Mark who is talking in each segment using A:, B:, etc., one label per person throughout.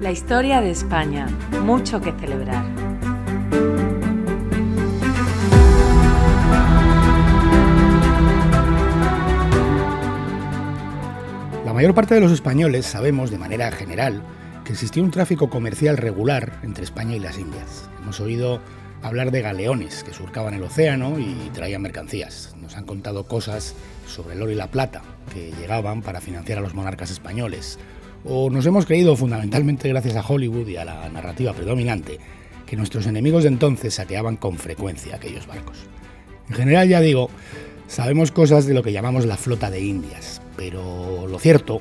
A: La historia de España, mucho que celebrar.
B: La mayor parte de los españoles sabemos de manera general que existía un tráfico comercial regular entre España y las Indias. Hemos oído hablar de galeones que surcaban el océano y traían mercancías. Nos han contado cosas sobre el oro y la plata que llegaban para financiar a los monarcas españoles. O nos hemos creído, fundamentalmente gracias a Hollywood y a la narrativa predominante, que nuestros enemigos de entonces saqueaban con frecuencia aquellos barcos. En general, ya digo, sabemos cosas de lo que llamamos la flota de Indias, pero lo cierto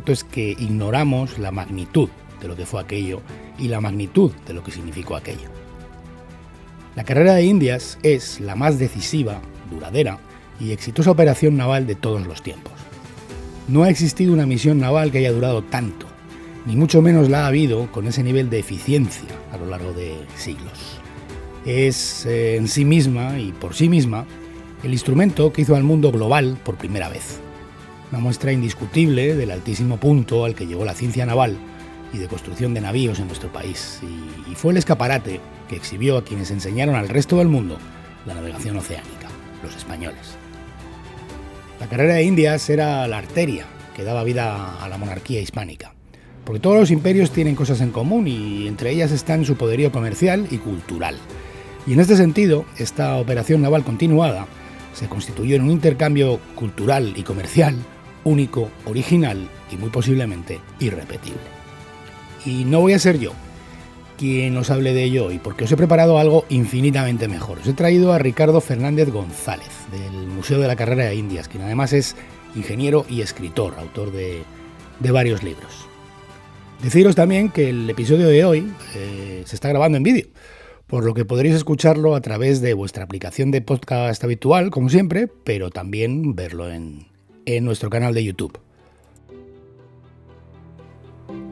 B: es que ignoramos la magnitud de lo que fue aquello y la magnitud de lo que significó aquello. La carrera de Indias es la más decisiva, duradera y exitosa operación naval de todos los tiempos. No ha existido una misión naval que haya durado tanto, ni mucho menos la ha habido con ese nivel de eficiencia a lo largo de siglos. Es en sí misma y por sí misma el instrumento que hizo al mundo global por primera vez. Una muestra indiscutible del altísimo punto al que llegó la ciencia naval y de construcción de navíos en nuestro país, y fue el escaparate que exhibió a quienes enseñaron al resto del mundo la navegación oceánica, los españoles. La carrera de Indias era la arteria que daba vida a la monarquía hispánica, porque todos los imperios tienen cosas en común y entre ellas están su poderío comercial y cultural. Y en este sentido, esta operación naval continuada se constituyó en un intercambio cultural y comercial único, original y muy posiblemente irrepetible. Y no voy a ser yo quien os hable de ello hoy, porque os he preparado algo infinitamente mejor. Os he traído a Ricardo Fernández González, del Museo de la Carrera de Indias, quien además es ingeniero y escritor, autor de varios libros. Deciros también que el episodio de hoy se está grabando en vídeo, por lo que podréis escucharlo a través de vuestra aplicación de podcast habitual, como siempre, pero también verlo en nuestro canal de YouTube.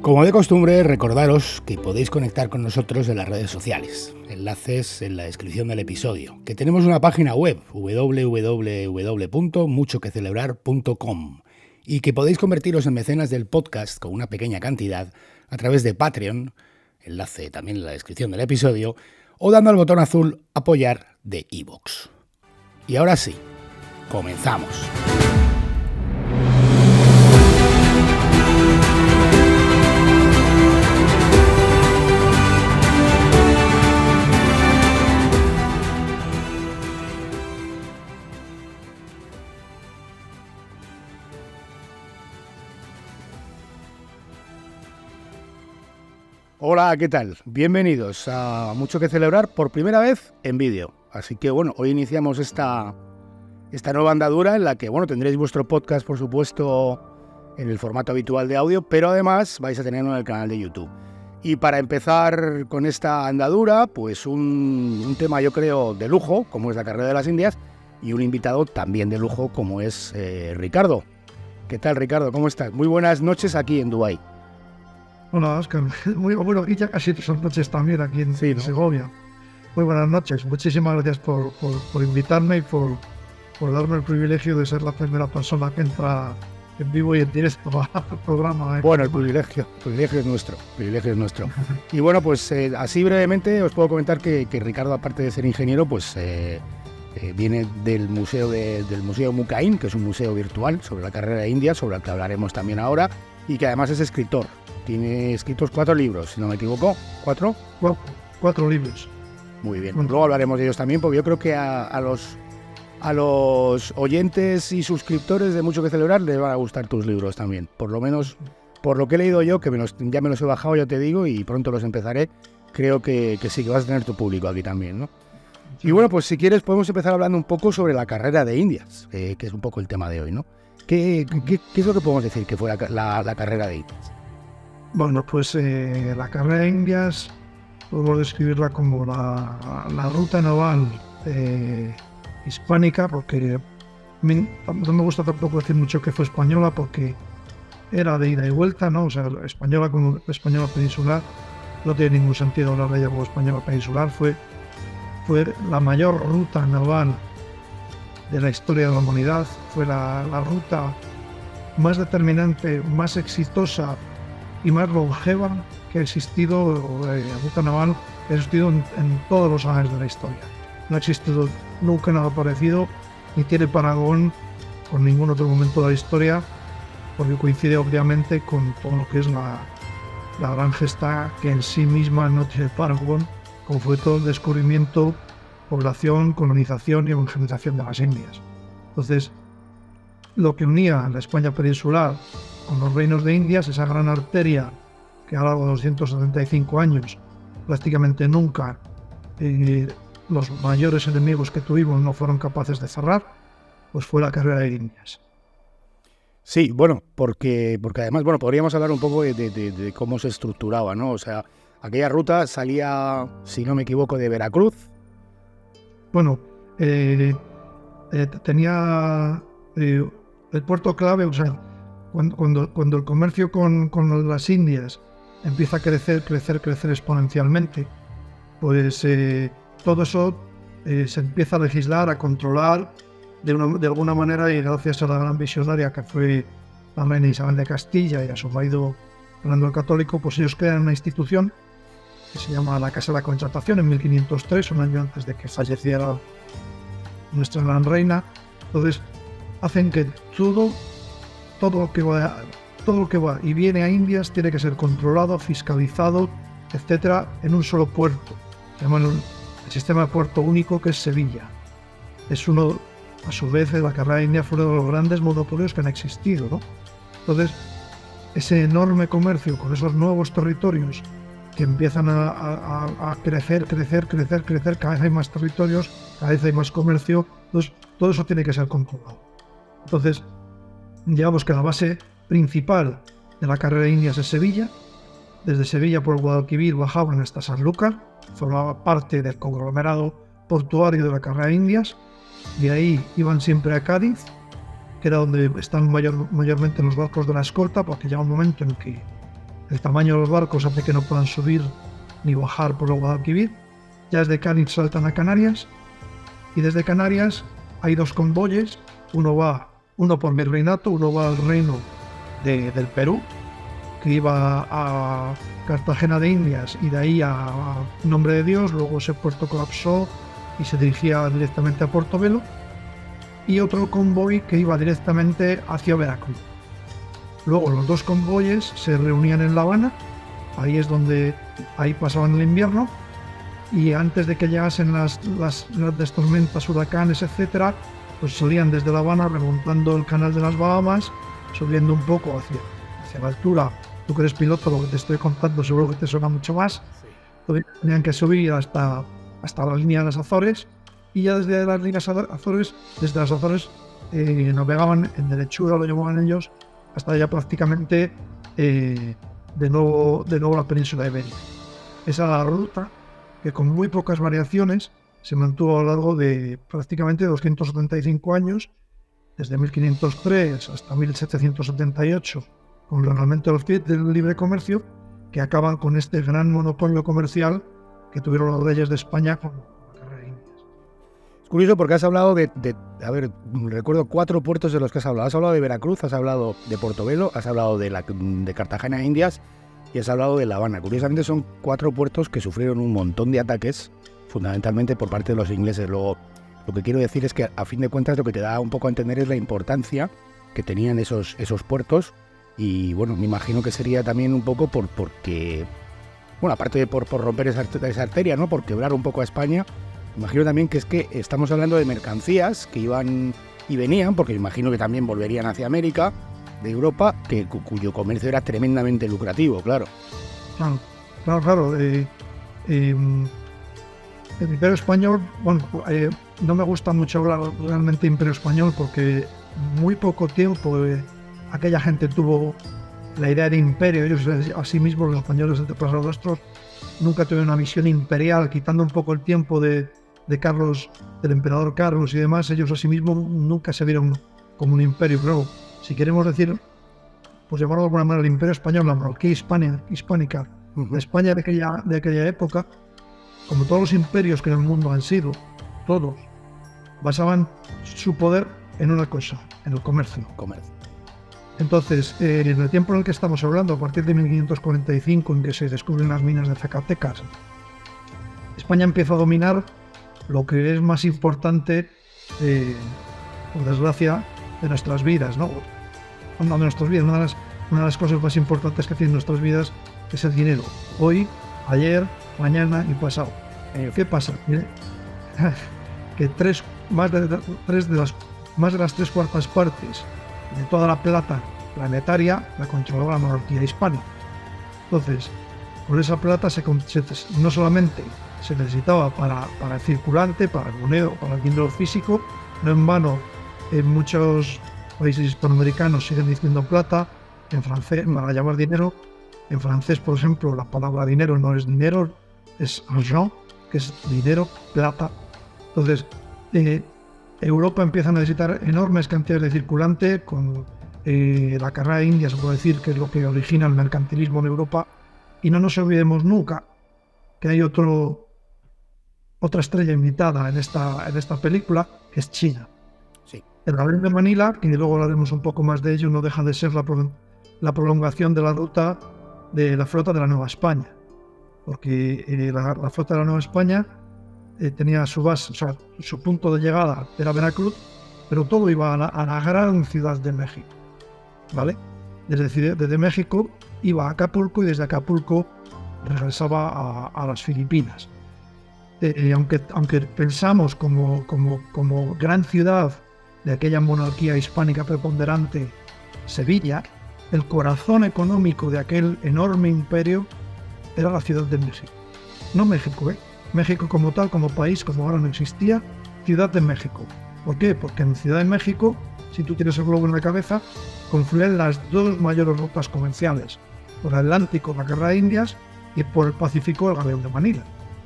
B: Como de costumbre, recordaros que podéis conectar con nosotros en las redes sociales, enlaces en la descripción del episodio, que tenemos una página web, www.muchoquecelebrar.com, y que podéis convertiros en mecenas del podcast con una pequeña cantidad a través de Patreon, enlace también en la descripción del episodio, o dando al botón azul apoyar de iVoox. Y ahora sí, comenzamos. Hola, ¿qué tal? Bienvenidos a Mucho que Celebrar por primera vez en vídeo. Así que bueno, hoy iniciamos esta nueva andadura en la que tendréis vuestro podcast, por supuesto, en el formato habitual de audio, pero además vais a tenerlo en el canal de YouTube. Y para empezar con esta andadura, pues un tema yo creo de lujo, como es la carrera de las Indias, y un invitado también de lujo como es Ricardo. ¿Qué tal, Ricardo? ¿Cómo estás? Muy buenas noches aquí en Dubái.
C: Hola, Óscar. Muy bueno, aquí ya casi son noches también aquí en Segovia. Muy buenas noches. Muchísimas gracias por invitarme y por darme el privilegio de ser la primera persona que entra en vivo y en directo al programa.
B: Bueno, el privilegio es nuestro. Y bueno, pues así brevemente os puedo comentar que Ricardo, aparte de ser ingeniero, pues viene del museo Mucaín, que es un museo virtual sobre la carrera de Indias, sobre el que hablaremos también ahora, y que además es escritor. Tiene escritos 4 libros, si no me equivoco. ¿4?
C: 4 libros.
B: Muy bien. Luego hablaremos de ellos también, porque yo creo que a los oyentes y suscriptores de Mucho que Celebrar les van a gustar tus libros también. Por lo menos, por lo que he leído yo, que ya me los he bajado, ya te digo, y pronto los empezaré. Creo que sí, que vas a tener tu público aquí también, ¿no? Sí. Y bueno, pues si quieres podemos empezar hablando un poco sobre la carrera de Indias, que es un poco el tema de hoy, ¿no? ¿Qué es lo que podemos decir que fue la carrera de Indias?
C: Bueno, pues la carrera de Indias podemos describirla como la ruta naval hispánica, porque no me gusta tampoco decir mucho que fue española, porque era de ida y vuelta, ¿no? O sea, española como española peninsular, no tiene ningún sentido hablar de ella como española peninsular. Fue la mayor ruta naval de la historia de la humanidad, fue la ruta más determinante, más exitosa y más longeva que ha existido, ruta naval que ha existido en todos los años de la historia. No ha existido nunca nada parecido, ni tiene parangón con ningún otro momento de la historia, porque coincide obviamente con todo lo que es la gran gesta que en sí misma no tiene parangón, como fue todo el descubrimiento, población, colonización y evangelización de las Indias. Entonces, lo que unía la España peninsular con los reinos de Indias, esa gran arteria que a lo largo de 275 años prácticamente nunca los mayores enemigos que tuvimos no fueron capaces de cerrar, pues fue la carrera de Indias.
B: Sí, bueno, porque además, bueno, podríamos hablar un poco de cómo se estructuraba, ¿no? O sea, aquella ruta salía, si no me equivoco, de Veracruz.
C: Bueno, tenía el puerto clave, o sea, cuando el comercio con las Indias empieza a crecer exponencialmente, pues todo eso se empieza a legislar, a controlar de alguna manera, y gracias a la gran visionaria que fue la reina Isabel de Castilla y a su marido Fernando el Católico, pues ellos crean una institución que se llama la Casa de la Contratación en 1503, un año antes de que falleciera nuestra gran reina. Entonces hacen que todo lo que va y viene a Indias tiene que ser controlado, fiscalizado, etcétera, en un solo puerto. Se llama el sistema de puerto único, que es Sevilla. Es uno, a su vez, la carrera de India fue uno de los grandes monopolios que han existido, ¿no? Entonces, ese enorme comercio con esos nuevos territorios que empiezan a crecer, cada vez hay más territorios, cada vez hay más comercio, entonces todo eso tiene que ser controlado. Entonces, digamos que la base principal de la carrera de Indias es Sevilla. Desde Sevilla por Guadalquivir bajaban hasta Sanlúcar, formaba parte del conglomerado portuario de la carrera de Indias. De ahí iban siempre a Cádiz, que era donde están mayormente los barcos de la escolta, porque llega un momento en que el tamaño de los barcos hace que no puedan subir ni bajar por el Guadalquivir. Ya desde Cádiz saltan a Canarias, y desde Canarias hay dos convoyes, uno por Virreinato, uno va al reino del Perú, que iba a Cartagena de Indias y de ahí a Nombre de Dios. Luego ese puerto colapsó y se dirigía directamente a Portobelo, y otro convoy que iba directamente hacia Veracruz. Luego los dos convoyes se reunían en La Habana, ahí pasaban el invierno, y antes de que llegasen las grandes tormentas, huracanes, etcétera, pues salían desde La Habana remontando el canal de las Bahamas, subiendo un poco hacia la altura. Tú que eres piloto, lo que te estoy contando seguro que te suena mucho más. Entonces, tenían que subir hasta la línea de las Azores, y ya desde las líneas Azores, navegaban en derechura, lo llamaban ellos, hasta ya prácticamente de nuevo la península ibérica. Esa era la ruta que, con muy pocas variaciones, se mantuvo a lo largo de prácticamente 275 años, desde 1503 hasta 1778, con el reglamento del libre comercio, que acaban con este gran monopolio comercial que tuvieron los reyes de España con la carrera de Indias.
B: Es curioso porque has hablado recuerdo 4 puertos de los que has hablado. Has hablado de Veracruz, has hablado de Portobelo, has hablado de Cartagena de Indias y has hablado de La Habana. Curiosamente son 4 puertos que sufrieron un montón de ataques, fundamentalmente por parte de los ingleses. Luego, lo que quiero decir es que, a fin de cuentas, lo que te da un poco a entender es la importancia que tenían esos puertos. Y bueno, me imagino que sería también un poco porque, bueno, aparte de por romper esa arteria, ¿no?, por quebrar un poco a España, me imagino también que es que estamos hablando de mercancías que iban y venían, porque me imagino que también volverían hacia América, de Europa, cuyo comercio era tremendamente lucrativo, claro.
C: Claro. El Imperio Español, bueno, no me gusta mucho hablar realmente de Imperio Español, porque muy poco tiempo aquella gente tuvo la idea de imperio. Ellos, asimismo, los españoles antepasados nuestros, nunca tuvieron una visión imperial, quitando un poco el tiempo de Carlos, del emperador Carlos y demás. Ellos asimismo nunca se vieron como un imperio. Pero si queremos decir, pues llamarlo de alguna manera, el Imperio Español, la monarquía hispánica, la España de aquella época, como todos los imperios que en el mundo han sido, todos basaban su poder en una cosa, en el comercio. Entonces, en el tiempo en el que estamos hablando, a partir de 1545, en que se descubren las minas de Zacatecas, España empieza a dominar lo que es más importante, por desgracia, de nuestras vidas, ¿no? No de nuestras vidas, una de las cosas más importantes que tienen nuestras vidas es el dinero. Hoy, ayer, mañana y pasado. ¿Qué pasa? Que más de las 3/4 partes de toda la plata planetaria la controlaba la monarquía hispánica. Entonces, por esa plata no solamente se necesitaba para el circulante, para el moneda, para el dinero físico, no en vano en muchos países hispanoamericanos siguen diciendo plata, en francés para llamar dinero. En francés, por ejemplo, la palabra dinero no es dinero, es argent, que es dinero, plata. Entonces, Europa empieza a necesitar enormes cantidades de circulante, con la carrera de India se puede decir que es lo que origina el mercantilismo en Europa, y no nos olvidemos nunca que hay otra estrella invitada en esta película, que es China.
B: Sí.
C: El Galeón de Manila, y luego hablaremos un poco más de ello, no deja de ser la prolongación de la ruta de la flota de la Nueva España, porque la flota de la Nueva España tenía su base, o sea, su punto de llegada era Veracruz, pero todo iba a la gran ciudad de México, ¿vale? Desde México iba a Acapulco y desde Acapulco regresaba a las Filipinas. Aunque pensamos como gran ciudad de aquella monarquía hispánica preponderante, Sevilla, el corazón económico de aquel enorme imperio era la Ciudad de México. No México, México como tal, como país, como ahora no existía, Ciudad de México. ¿Por qué? Porque en Ciudad de México, si tú tienes el globo en la cabeza, confluyen las dos mayores rutas comerciales, por el Atlántico, la Guerra de Indias, y por el Pacífico, el Galeón de Manila.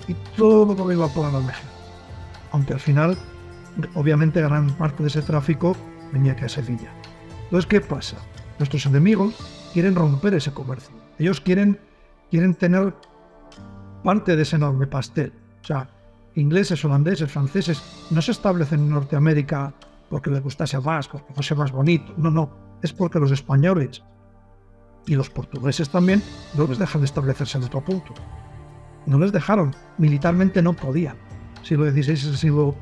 C: Y todo lo que iba por la México. Aunque al final, obviamente, gran parte de ese tráfico venía aquí a Sevilla. Entonces, ¿qué pasa? Nuestros enemigos quieren romper ese comercio. Ellos quieren tener parte de ese enorme pastel. O sea, ingleses, holandeses, franceses no se establecen en Norteamérica porque les gustase más, porque fuese más bonito. No. Es porque los españoles y los portugueses también no les dejan de establecerse en otro punto. No les dejaron. Militarmente no podían. Siglo XVI es el siglo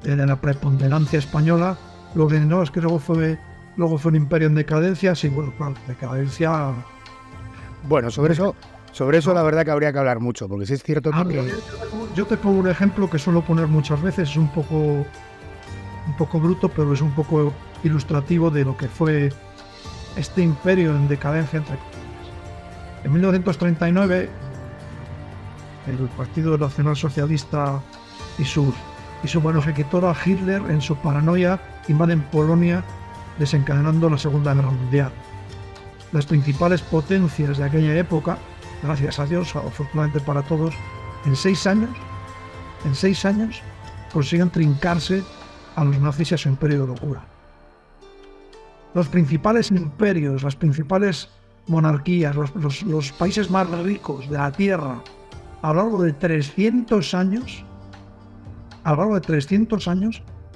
C: de la preponderancia española. Luego no, es que luego fue un imperio en decadencia. Sí, bueno, claro, decadencia.
B: Bueno, sobre eso la verdad que habría que hablar mucho, porque sí es cierto que...
C: Yo te pongo un ejemplo que suelo poner muchas veces, es un poco bruto, pero es un poco ilustrativo de lo que fue este imperio en decadencia, entre comillas. En 1939, el Partido Nacional Socialista y su benefactora Hitler, en su paranoia, invaden Polonia, desencadenando la Segunda Guerra Mundial. Las principales potencias de aquella época, gracias a Dios, afortunadamente para todos, en 6 años consiguen trincarse a los nazis y a su imperio de locura. Los principales imperios, las principales monarquías, los países más ricos de la Tierra, a lo largo de 300 años,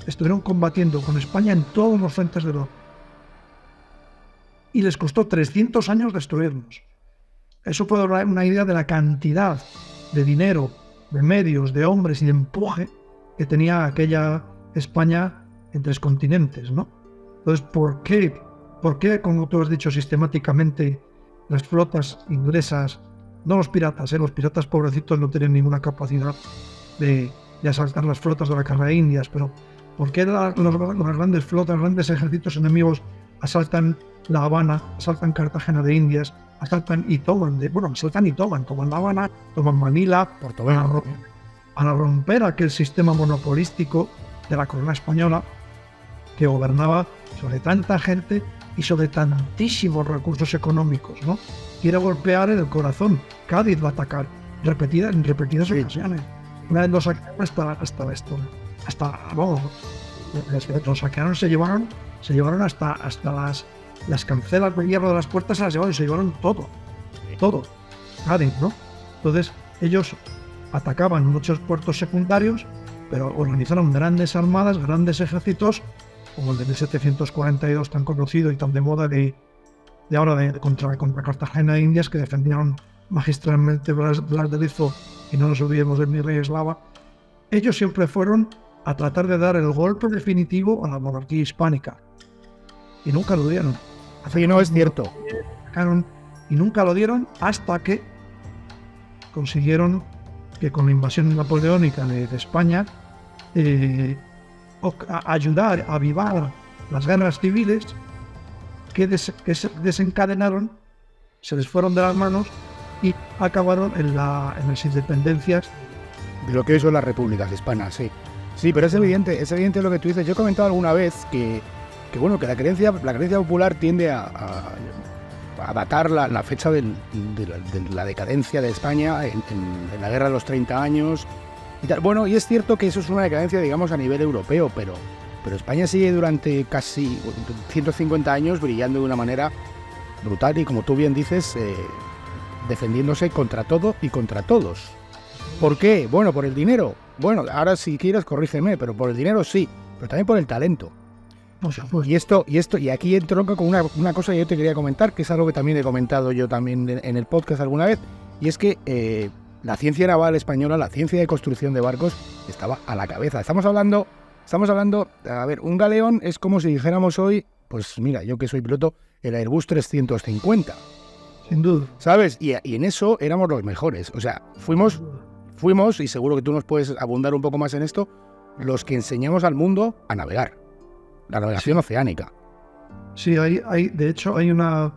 C: estuvieron combatiendo con España en todos los frentes de Europa. Y les costó 300 años destruirnos. Eso puede dar una idea de la cantidad de dinero, de medios, de hombres y de empuje que tenía aquella España en 3 continentes, ¿no? Entonces, ¿por qué, como tú has dicho sistemáticamente, las flotas inglesas, no los piratas pobrecitos no tienen ninguna capacidad de asaltar las flotas de la Guerra de Indias, pero ¿por qué las grandes flotas, grandes ejércitos enemigos asaltan La Habana, asaltan Cartagena de Indias, asaltan y toman La Habana, toman Manila, para romper aquel sistema monopolístico de la corona española que gobernaba sobre tanta gente y sobre tantísimos recursos económicos, ¿no? Quiere golpear en el corazón. Cádiz va a atacar en repetidas ocasiones. Una vez lo sacaron lo saquearon, se llevaron hasta las cancelas de hierro de las puertas, se llevaron todo, Cádiz, ¿no? Entonces ellos atacaban muchos puertos secundarios, pero organizaron grandes armadas, grandes ejércitos como el de 1742 tan conocido y tan de moda de ahora contra Cartagena de Indias, que defendieron magistralmente Blas de Lezo, y no nos olvidemos de mi rey Eslava. Ellos siempre fueron a tratar de dar el golpe definitivo a la monarquía hispánica y nunca lo dieron.
B: Sí, no, es cierto.
C: Y nunca lo dieron hasta que consiguieron que con la invasión napoleónica de España ayudar a avivar las guerras civiles que se desencadenaron, se les fueron de las manos y acabaron en las independencias
B: de lo que son las repúblicas hispanas, sí. Sí, pero es evidente lo que tú dices. Yo he comentado alguna vez que la creencia popular tiende a datar la fecha de la decadencia de España en la guerra de los 30 años y tal. Bueno, y es cierto que eso es una decadencia, digamos, a nivel europeo, pero España sigue durante casi 150 años brillando de una manera brutal y, como tú bien dices, defendiéndose contra todo y contra todos. ¿Por qué? Bueno, por el dinero. Bueno, ahora si quieres corrígeme, pero por el dinero sí, pero también por el talento. Y aquí entronca con una cosa que yo te quería comentar, que es algo que también he comentado yo también en el podcast alguna vez, y es que la ciencia naval española, la ciencia de construcción de barcos, estaba a la cabeza. Estamos hablando, a ver, un galeón es como si dijéramos hoy, pues mira, yo que soy piloto, el Airbus 350.
C: Sin duda.
B: ¿Sabes? Y en eso éramos los mejores. O sea, fuimos, y seguro que tú nos puedes abundar un poco más en esto, los que enseñamos al mundo a navegar. La navegación oceánica.
C: Sí, de hecho hay una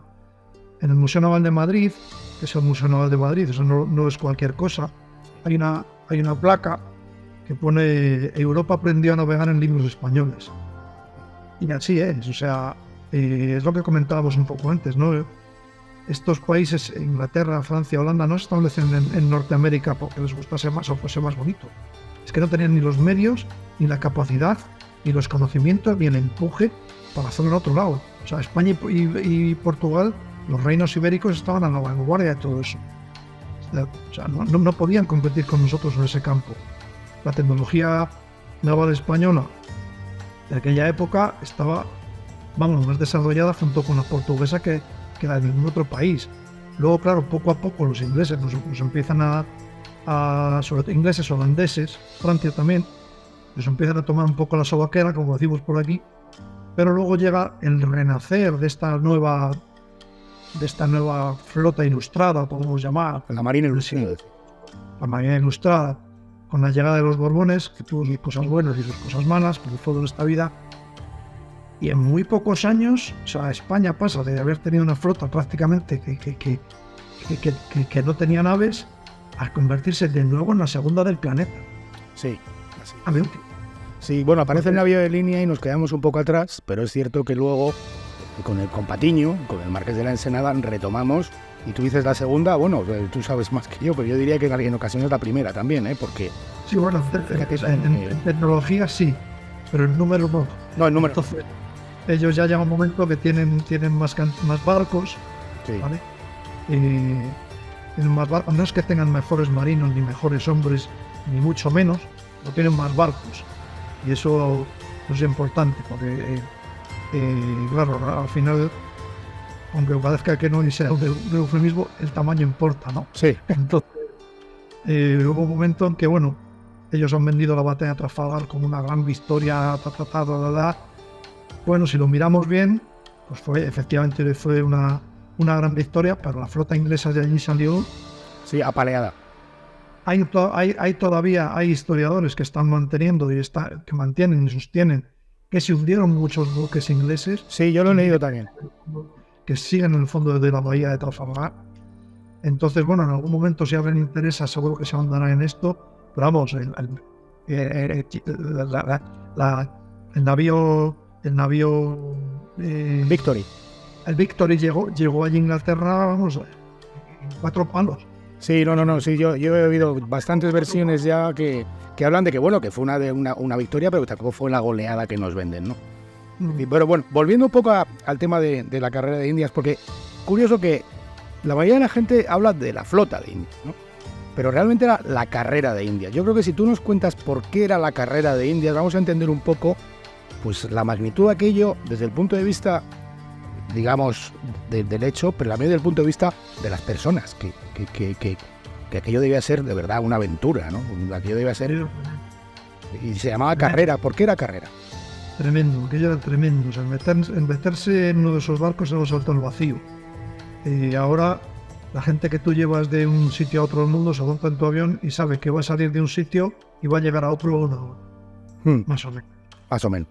C: en el Museo Naval de Madrid, que es el Museo Naval de Madrid, eso no es cualquier cosa. Hay una placa que pone Europa aprendió a navegar en libros españoles. Y así es, o sea, es lo que comentábamos un poco antes, ¿no? Estos países, Inglaterra, Francia, Holanda, no se establecen en Norteamérica porque les gustase más o fuese más bonito. Es que no tenían ni los medios, ni la capacidad, ni los conocimientos, ni el empuje para hacerlo en otro lado. O sea, España y Portugal, los reinos ibéricos, estaban a la vanguardia de todo eso. O sea, no podían competir con nosotros en ese campo. La tecnología naval española de aquella época estaba, más desarrollada junto con la portuguesa que la de ningún otro país. Luego, claro, poco a poco los ingleses nos empiezan sobre todo ingleses, holandeses, Francia también, nos empiezan a tomar un poco la sobaquera, como decimos por aquí, pero luego llega el renacer de esta nueva flota ilustrada, podemos llamar.
B: La Marina Ilustrada.
C: La Marina Ilustrada, con la llegada de los Borbones, que tuvo sus cosas buenas y sus cosas malas, como todo en esta vida. Y en muy pocos años, o sea, España pasa de haber tenido una flota prácticamente que no tenía naves, a convertirse de nuevo en la segunda del planeta.
B: Sí.
C: Sí,
B: bueno, aparece el navío de línea y nos quedamos un poco atrás, pero es cierto que luego con Patiño, con el Marqués de la Ensenada, retomamos, y tú dices la segunda, bueno, tú sabes más que yo, pero yo diría que en ocasiones la primera también, porque...
C: Sí, bueno, en tecnología sí, pero el número no.
B: No, el número.
C: Entonces, ellos ya llega un momento que tienen más barcos,
B: sí.
C: ¿vale? Tienen más barcos, no es que tengan mejores marinos, ni mejores hombres, ni mucho menos, no tienen más barcos. Y eso es importante, porque, claro, al final, aunque parezca que no y sea un eufemismo, el tamaño importa, ¿no?
B: Sí.
C: Entonces, hubo un momento en que, bueno, ellos han vendido la batalla de Trafalgar como una gran victoria, Bueno, si lo miramos bien, pues efectivamente fue una gran victoria, pero la flota inglesa de allí salió...
B: Sí, apaleada.
C: Hay historiadores que están manteniendo que mantienen y sostienen que se hundieron muchos buques ingleses.
B: Sí, yo lo he leído también.
C: Que siguen en el fondo de la bahía de Trafalgar. Entonces, bueno, en algún momento, si a alguien interesa, seguro que se ahondará en esto. Pero vamos, el navío
B: Victory.
C: El Victory llegó allí a Inglaterra, vamos, en 4 palos.
B: Sí, no, sí, yo he oído bastantes versiones ya que hablan de que, bueno, que fue una victoria, pero que tampoco fue la goleada que nos venden, ¿no? Pero bueno, volviendo un poco al tema de la carrera de Indias, porque curioso que la mayoría de la gente habla de la flota de Indias, ¿no? Pero realmente era la carrera de Indias. Yo creo que si tú nos cuentas por qué era la carrera de Indias, vamos a entender un poco pues la magnitud de aquello, desde el punto de vista, digamos, del hecho, pero también desde el punto de vista de las personas, que aquello debía ser de verdad una aventura, ¿no? Aquello debía ser... Y se llamaba carrera. ¿Por qué era carrera?
C: Tremendo, aquello era tremendo. O sea, meterse en uno de esos barcos era un salto al vacío. Ahora, la gente que tú llevas de un sitio a otro del mundo se monta en tu avión y sabe que va a salir de un sitio y va a llegar a otro una hora. Más o menos.
B: Más o menos.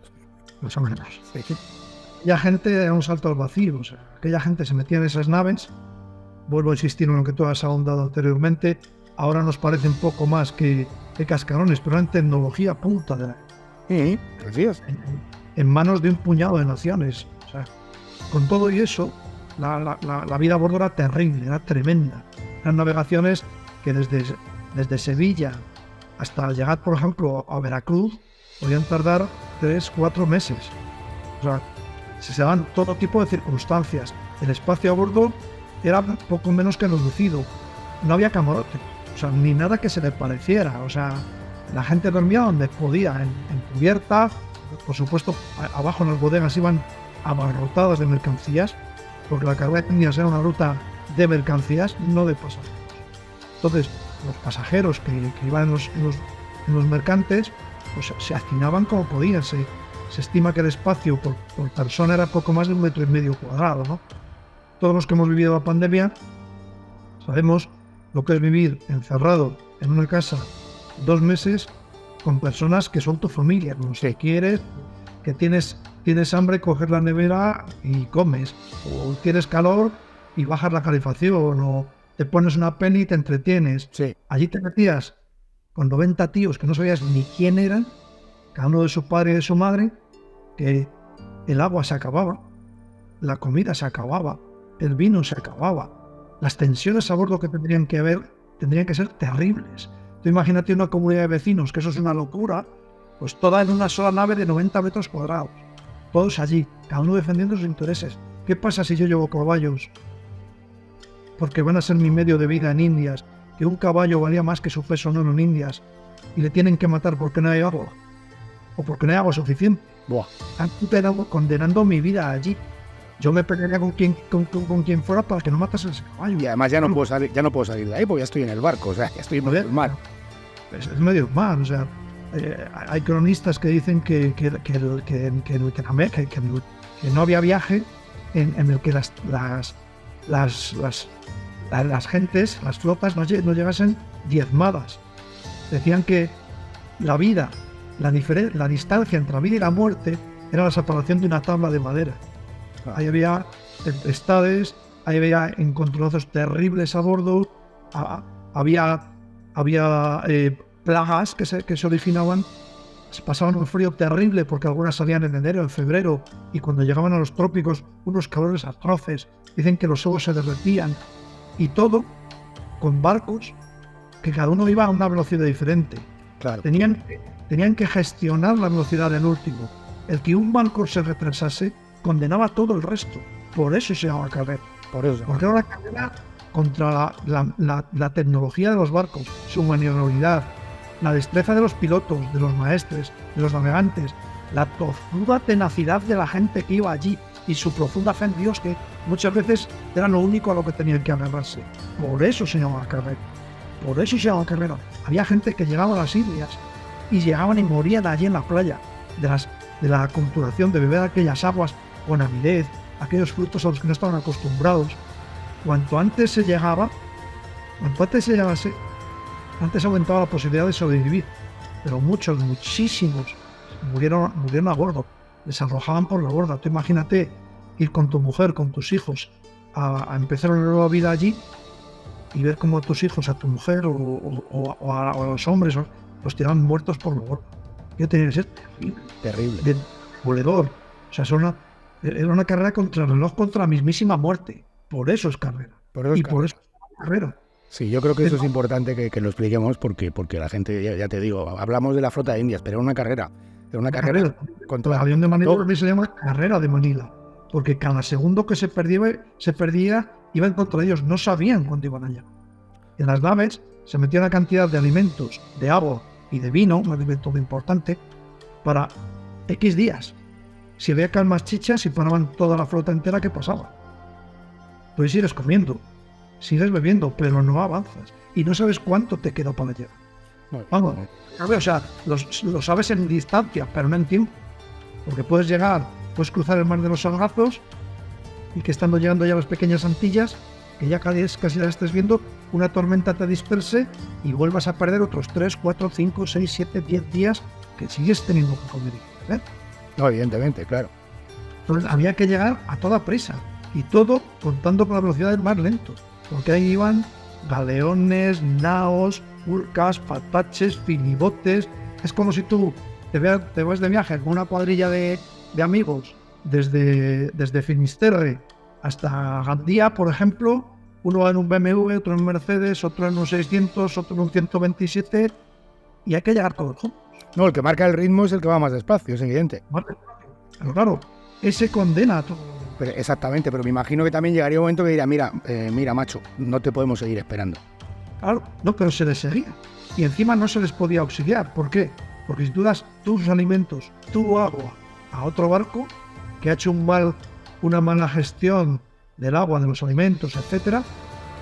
C: Más o menos. Sí. Aquella gente era un salto al vacío. O sea, aquella gente se metía en esas naves. Vuelvo a insistir en lo que tú has ahondado anteriormente. Ahora nos parece un poco más que cascarones, pero en tecnología punta.
B: Así es.
C: En manos de un puñado de naciones. O sea, con todo y eso, la vida a bordo era terrible, era tremenda. Eran navegaciones que desde Sevilla hasta llegar, por ejemplo, a Veracruz, podían tardar 3-4 meses. O sea, se daban todo tipo de circunstancias. El espacio a bordo era poco menos que reducido. No había camarote, o sea, ni nada que se le pareciera. O sea, la gente dormía donde podía, en cubierta. Por supuesto, abajo en las bodegas iban abarrotadas de mercancías, porque la carrera de Indias era una ruta de mercancías, no de pasajeros. Entonces, los pasajeros que iban en los mercantes, pues se hacinaban como podían. Se estima que el espacio por persona era poco más de 1,5 metros cuadrados, ¿no? Todos los que hemos vivido la pandemia sabemos lo que es vivir encerrado en una casa 2 meses con personas que son tu familia. No sé, quieres, que tienes hambre, coger la nevera y comes. O tienes calor y bajas la calefacción. O te pones una peli y te entretienes.
B: Sí.
C: Allí te metías con 90 tíos que no sabías ni quién eran, cada uno de su padre y de su madre, que el agua se acababa, la comida se acababa, el vino se acababa. Las tensiones a bordo que tendrían que ser terribles. Tú imagínate una comunidad de vecinos, que eso es una locura, pues toda en una sola nave de 90 metros cuadrados. Todos allí, cada uno defendiendo sus intereses. ¿Qué pasa si yo llevo caballos? Porque van a ser mi medio de vida en Indias, que un caballo valía más que su peso en oro en Indias, y le tienen que matar porque no hay agua, o porque no hay agua suficiente.
B: Buah.
C: Están condenando mi vida allí. Yo me pelearía con quien fuera para que no matase ese caballo.
B: Y además ya no puedo salir de ahí porque ya estoy en el barco, o sea, ya estoy en el mar.
C: Es medio mar, o sea, hay cronistas que dicen que no había viaje en el que las gentes, las flotas no llegasen diezmadas. Decían que la vida, la distancia entre la vida y la muerte era la separación de una tabla de madera. Ahí había tempestades, ahí había encontronazos terribles a bordo, había plagas que se originaban, se pasaban un frío terrible porque algunas salían en enero, en febrero, y cuando llegaban a los trópicos, unos calores atroces. Dicen que los ojos se derretían, y todo con barcos que cada uno iba a una velocidad diferente.
B: Claro.
C: Tenían que gestionar la velocidad del último. El que un barco se retrasase condenaba todo el resto. Por eso se llama carrera. Porque era una carrera contra la tecnología de los barcos, su maniobrabilidad, la destreza de los pilotos, de los maestres, de los navegantes, la tozuda tenacidad de la gente que iba allí y su profunda fe en Dios, que muchas veces era lo único a lo que tenían que agarrarse. Por eso se llama carrera. Por eso se llama carrera. Había gente que llegaba a las Indias y llegaban y morían allí en la playa de la aculturación, de beber aquellas aguas con avidez, aquellos frutos a los que no estaban acostumbrados. Cuanto antes se llegaba, antes aumentaba la posibilidad de sobrevivir. Pero muchísimos murieron a bordo, les arrojaban por la borda. Tú imagínate ir con tu mujer, con tus hijos, a empezar una nueva vida allí y ver cómo a tus hijos, a tu mujer o a los hombres los tiraban muertos por la borda. Yo tenía que ser terrible. Demoledor. O sea, era una carrera contra el reloj, contra la mismísima muerte. Por eso es carrera. Por eso es carrera.
B: Sí, yo creo que eso es importante que lo expliquemos porque la gente, ya te digo, hablamos de la flota de Indias, pero era una carrera. Era una carrera contra
C: el avión de Manila se llama carrera de Manila, porque cada segundo que se perdía, iban contra ellos, no sabían cuándo iban allá. En las naves se metía una cantidad de alimentos, de agua y de vino, un alimento muy importante, para X días. Si había calmas chichas y paraban toda la flota entera, ¿qué pasaba? Pues sigues comiendo, sigues bebiendo, pero no avanzas. Y no sabes cuánto te queda para llegar. Vamos, o sea, lo sabes en distancia, pero no en tiempo. Porque puedes cruzar el mar de los Sargazos y que estando llegando ya a las pequeñas Antillas, que ya casi las estés viendo, una tormenta te disperse y vuelvas a perder otros 3, 4, 5, 6, 7, 10 días que sigues teniendo que comer.
B: No, evidentemente, claro.
C: Entonces había que llegar a toda prisa y todo contando con la velocidad del mar lento, porque ahí iban galeones, naos, urcas, palpaches, filibotes. Es como si tú te vas de viaje con una cuadrilla de amigos desde Finisterre hasta Gandía, por ejemplo. Uno va en un BMW, otro en un Mercedes, otro en un 600, otro en un 127, y hay que llegar todos juntos.
B: No, el que marca el ritmo es el que va más despacio, es evidente.
C: Pero claro, ese condena a todo.
B: Exactamente, pero me imagino que también llegaría un momento que diría, mira, macho, no te podemos seguir esperando.
C: Claro, no, pero se les seguía. Y encima no se les podía auxiliar. ¿Por qué? Porque si tú das tus alimentos, tu agua, a otro barco que ha hecho una mala gestión del agua, de los alimentos, etcétera,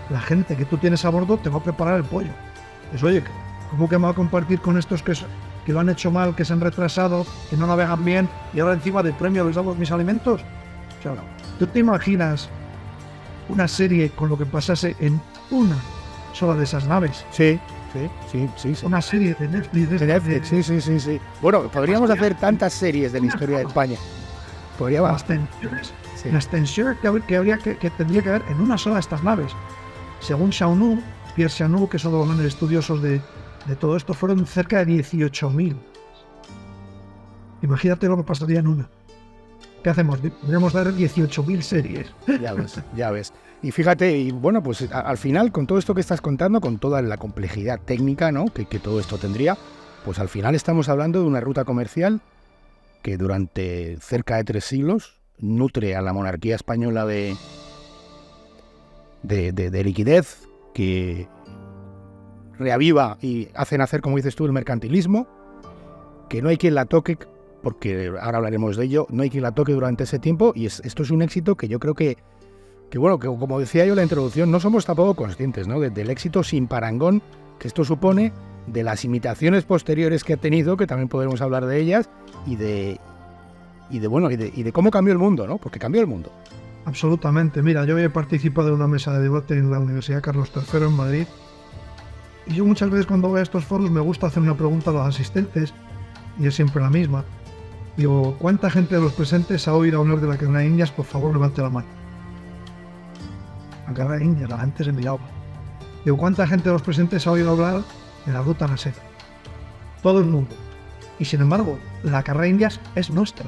C: la gente que tú tienes a bordo te va a preparar el pollo. Pues oye, ¿cómo que me va a compartir con estos que lo han hecho mal, que se han retrasado, que no navegan bien y ahora encima del premio les damos mis alimentos? O sea, ¿tú te imaginas una serie con lo que pasase en una sola de esas naves?
B: Sí.
C: Una serie de Netflix.
B: Sí. Bueno, podríamos hacer tantas series de la historia de España.
C: Las tensiones que tendría que haber en una sola de estas naves. Según Pierre Chanou, que son los grandes estudiosos de todo esto, fueron cerca de 18.000. Imagínate lo que pasaría en una. ¿Qué hacemos? Podríamos dar 18.000 series.
B: Ya ves. Y fíjate, y bueno, pues al final, con todo esto que estás contando, con toda la complejidad técnica, ¿no?, que todo esto tendría, pues al final estamos hablando de una ruta comercial que durante cerca de 3 siglos nutre a la monarquía española de liquidez, que reaviva y hace nacer, como dices tú, el mercantilismo, que no hay quien la toque, porque ahora hablaremos de ello, no hay quien la toque durante ese tiempo, y esto es un éxito que yo creo que bueno, que como decía yo en la introducción, no somos tampoco conscientes, ¿no?, del éxito sin parangón que esto supone, de las imitaciones posteriores que ha tenido, que también podremos hablar de ellas, y de cómo cambió el mundo, ¿no? Porque cambió el mundo.
C: Absolutamente. Mira, yo he participado en una mesa de debate en la Universidad Carlos III en Madrid, y yo muchas veces cuando voy a estos foros me gusta hacer una pregunta a los asistentes, y es siempre la misma. Digo, ¿cuánta gente de los presentes ha oído hablar de la Carrera de Indias? Por favor, levante la mano. La Carrera de Indias, la gente se miraba. Digo, ¿cuánta gente de los presentes ha oído hablar de la Ruta a la Seda? Todo el mundo. Y sin embargo, la Carrera de Indias es nuestra.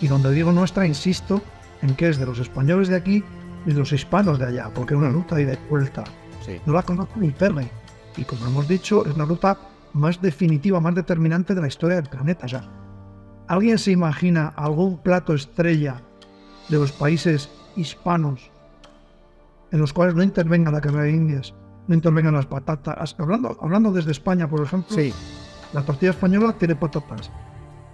C: Y donde digo nuestra, insisto en que es de los españoles de aquí y de los hispanos de allá, porque es una ruta de ida y vuelta.
B: Sí.
C: No la conozco ni perre. Y como hemos dicho, es la ruta más definitiva, más determinante de la historia del planeta. O sea, ¿alguien se imagina algún plato estrella de los países hispanos en los cuales no intervenga la Carrera de Indias, no intervengan las patatas? Hablando desde España, por ejemplo,
B: sí,
C: la tortilla española tiene patatas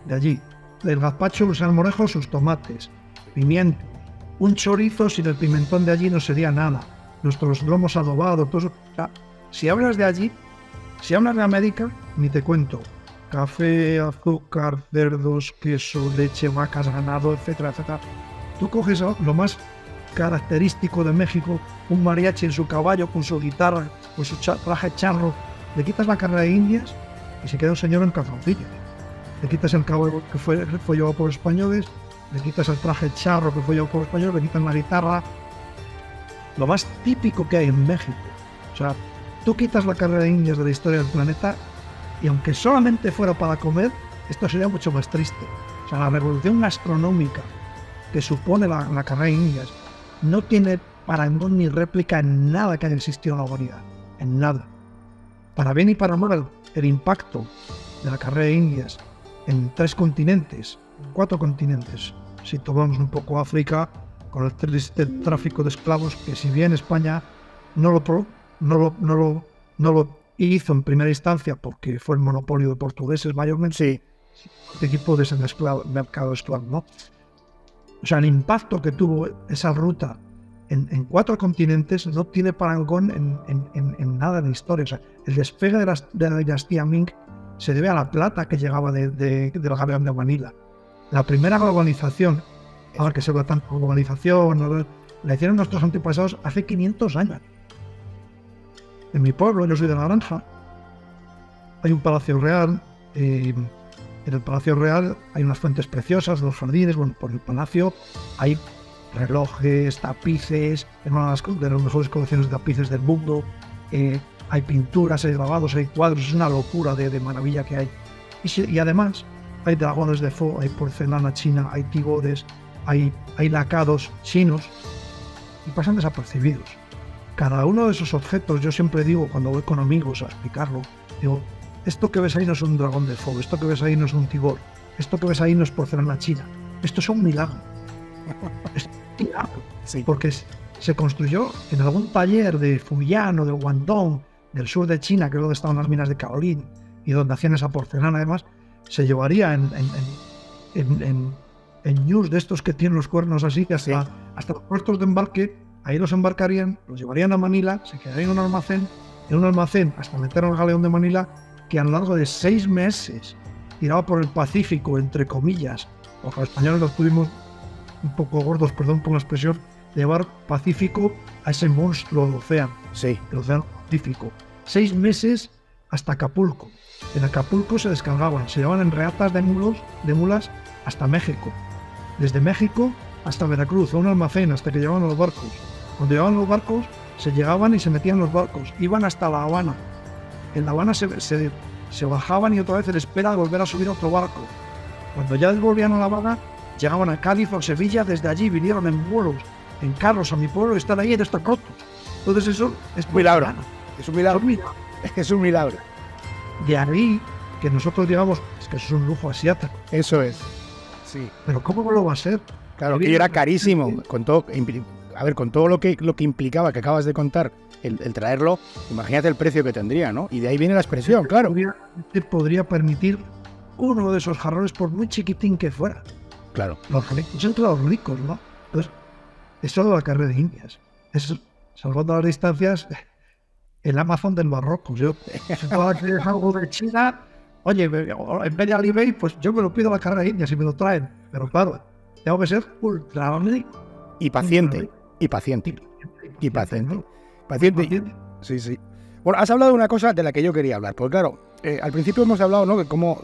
C: de allí, del gazpacho, los salmorejos, sus tomates, pimientos, un chorizo sin el pimentón de allí no sería nada, nuestros lomos adobados, todo eso. O sea, si hablas de allí, si hablas de América, ni te cuento. Café, azúcar, cerdos, queso, leche, vacas, ganado, etcétera, etcétera. Tú coges lo más característico de México, un mariachi en su caballo, con su guitarra, con su traje charro, le quitas la Carrera de Indias y se queda un señor en calzoncillos. Le quitas el caballo que fue llevado por españoles, le quitas el traje charro que fue llevado por españoles, le quitas la guitarra. Lo más típico que hay en México. O sea, tú quitas la Carrera de Indias de la historia del planeta y aunque solamente fuera para comer, esto sería mucho más triste. O sea, la revolución gastronómica que supone la Carrera de Indias no tiene parangón ni réplica en nada que haya existido en la humanidad. En nada. Para bien y para mal, el impacto de la Carrera de Indias en 3 continentes, 4 continentes, si tomamos un poco África, con el tráfico de esclavos, que si bien España no lo hizo en primera instancia porque fue el monopolio de portugueses mayormente,
B: sí,
C: equipo de ese mercado esclavo, ¿no? O sea, el impacto que tuvo esa ruta en 4 continentes no tiene parangón en nada de la historia. O sea, el despegue de la dinastía Ming se debe a la plata que llegaba del galeón de Manila. La primera globalización, ahora que se habla tanto de globalización, la hicieron nuestros antepasados hace 500 años. En mi pueblo, yo soy de La Granja, hay un palacio real. En el Palacio Real hay unas fuentes preciosas, los jardines. Bueno, por el palacio hay relojes, tapices, es una de las mejores colecciones de tapices del mundo. Hay pinturas, hay grabados, hay cuadros, es una locura de maravilla que hay. Y además hay dragones de fuego, hay porcelana china, hay tigores, hay lacados chinos y pasan desapercibidos. Cada uno de esos objetos, yo siempre digo cuando voy con amigos a explicarlo, digo, esto que ves ahí no es un dragón de fuego, esto que ves ahí no es un tigor, esto que ves ahí no es porcelana china, esto es un milagro. Es un milagro, sí. Porque se construyó en algún taller de Fujian o de Guangdong, del sur de China, que es donde estaban las minas de Kaolin y donde hacían esa porcelana. Además, se llevaría en ñus de estos que tienen los cuernos así, que hasta los puertos de embarque, ahí los embarcarían, los llevarían a Manila, se quedarían en un almacén hasta meter al galeón de Manila, que a lo largo de 6 meses tiraba por el Pacífico, entre comillas, porque los españoles los tuvimos un poco gordos, perdón por la expresión, de llevar Pacífico a ese monstruo del océano, el océano Pacífico. 6 meses hasta Acapulco. En Acapulco se descargaban, se llevaban en reatas de mulas hasta México. Desde México hasta Veracruz, a un almacén, hasta que llegaban los barcos. Cuando llegaban los barcos, se llegaban y se metían los barcos. Iban hasta La Habana. En La Habana se bajaban y otra vez se espera de volver a subir otro barco. Cuando ya volvían a La Habana, llegaban a Cádiz o Sevilla. Desde allí vinieron en vuelos, en carros a mi pueblo y están ahí en estos cotos. Entonces eso es un milagro.
B: Es un milagro. Es un milagro.
C: De ahí que nosotros digamos, es que eso es un lujo asiático.
B: Eso es. Sí.
C: Pero ¿cómo no lo va a ser?
B: Claro, que era carísimo. Con todo lo que implicaba que acabas de contar, el traerlo, imagínate el precio que tendría, ¿no? Y de ahí viene la expresión, claro.
C: Podría permitir uno de esos jarrones, por muy chiquitín que fuera.
B: Claro.
C: Los ricos, entre los ricos, ¿no? Entonces, es solo la carne de Indias. Es, salvando las distancias, el Amazon del Marruecos. Yo, si tú quieres algo de China, oye, en vez de Alibay, pues yo me lo pido a la carne de Indias y me lo traen. Pero claro, tengo que ser ultra rico.
B: Y paciente. Sí. Bueno, has hablado de una cosa de la que yo quería hablar. Porque claro, al principio hemos hablado, ¿no?, de cómo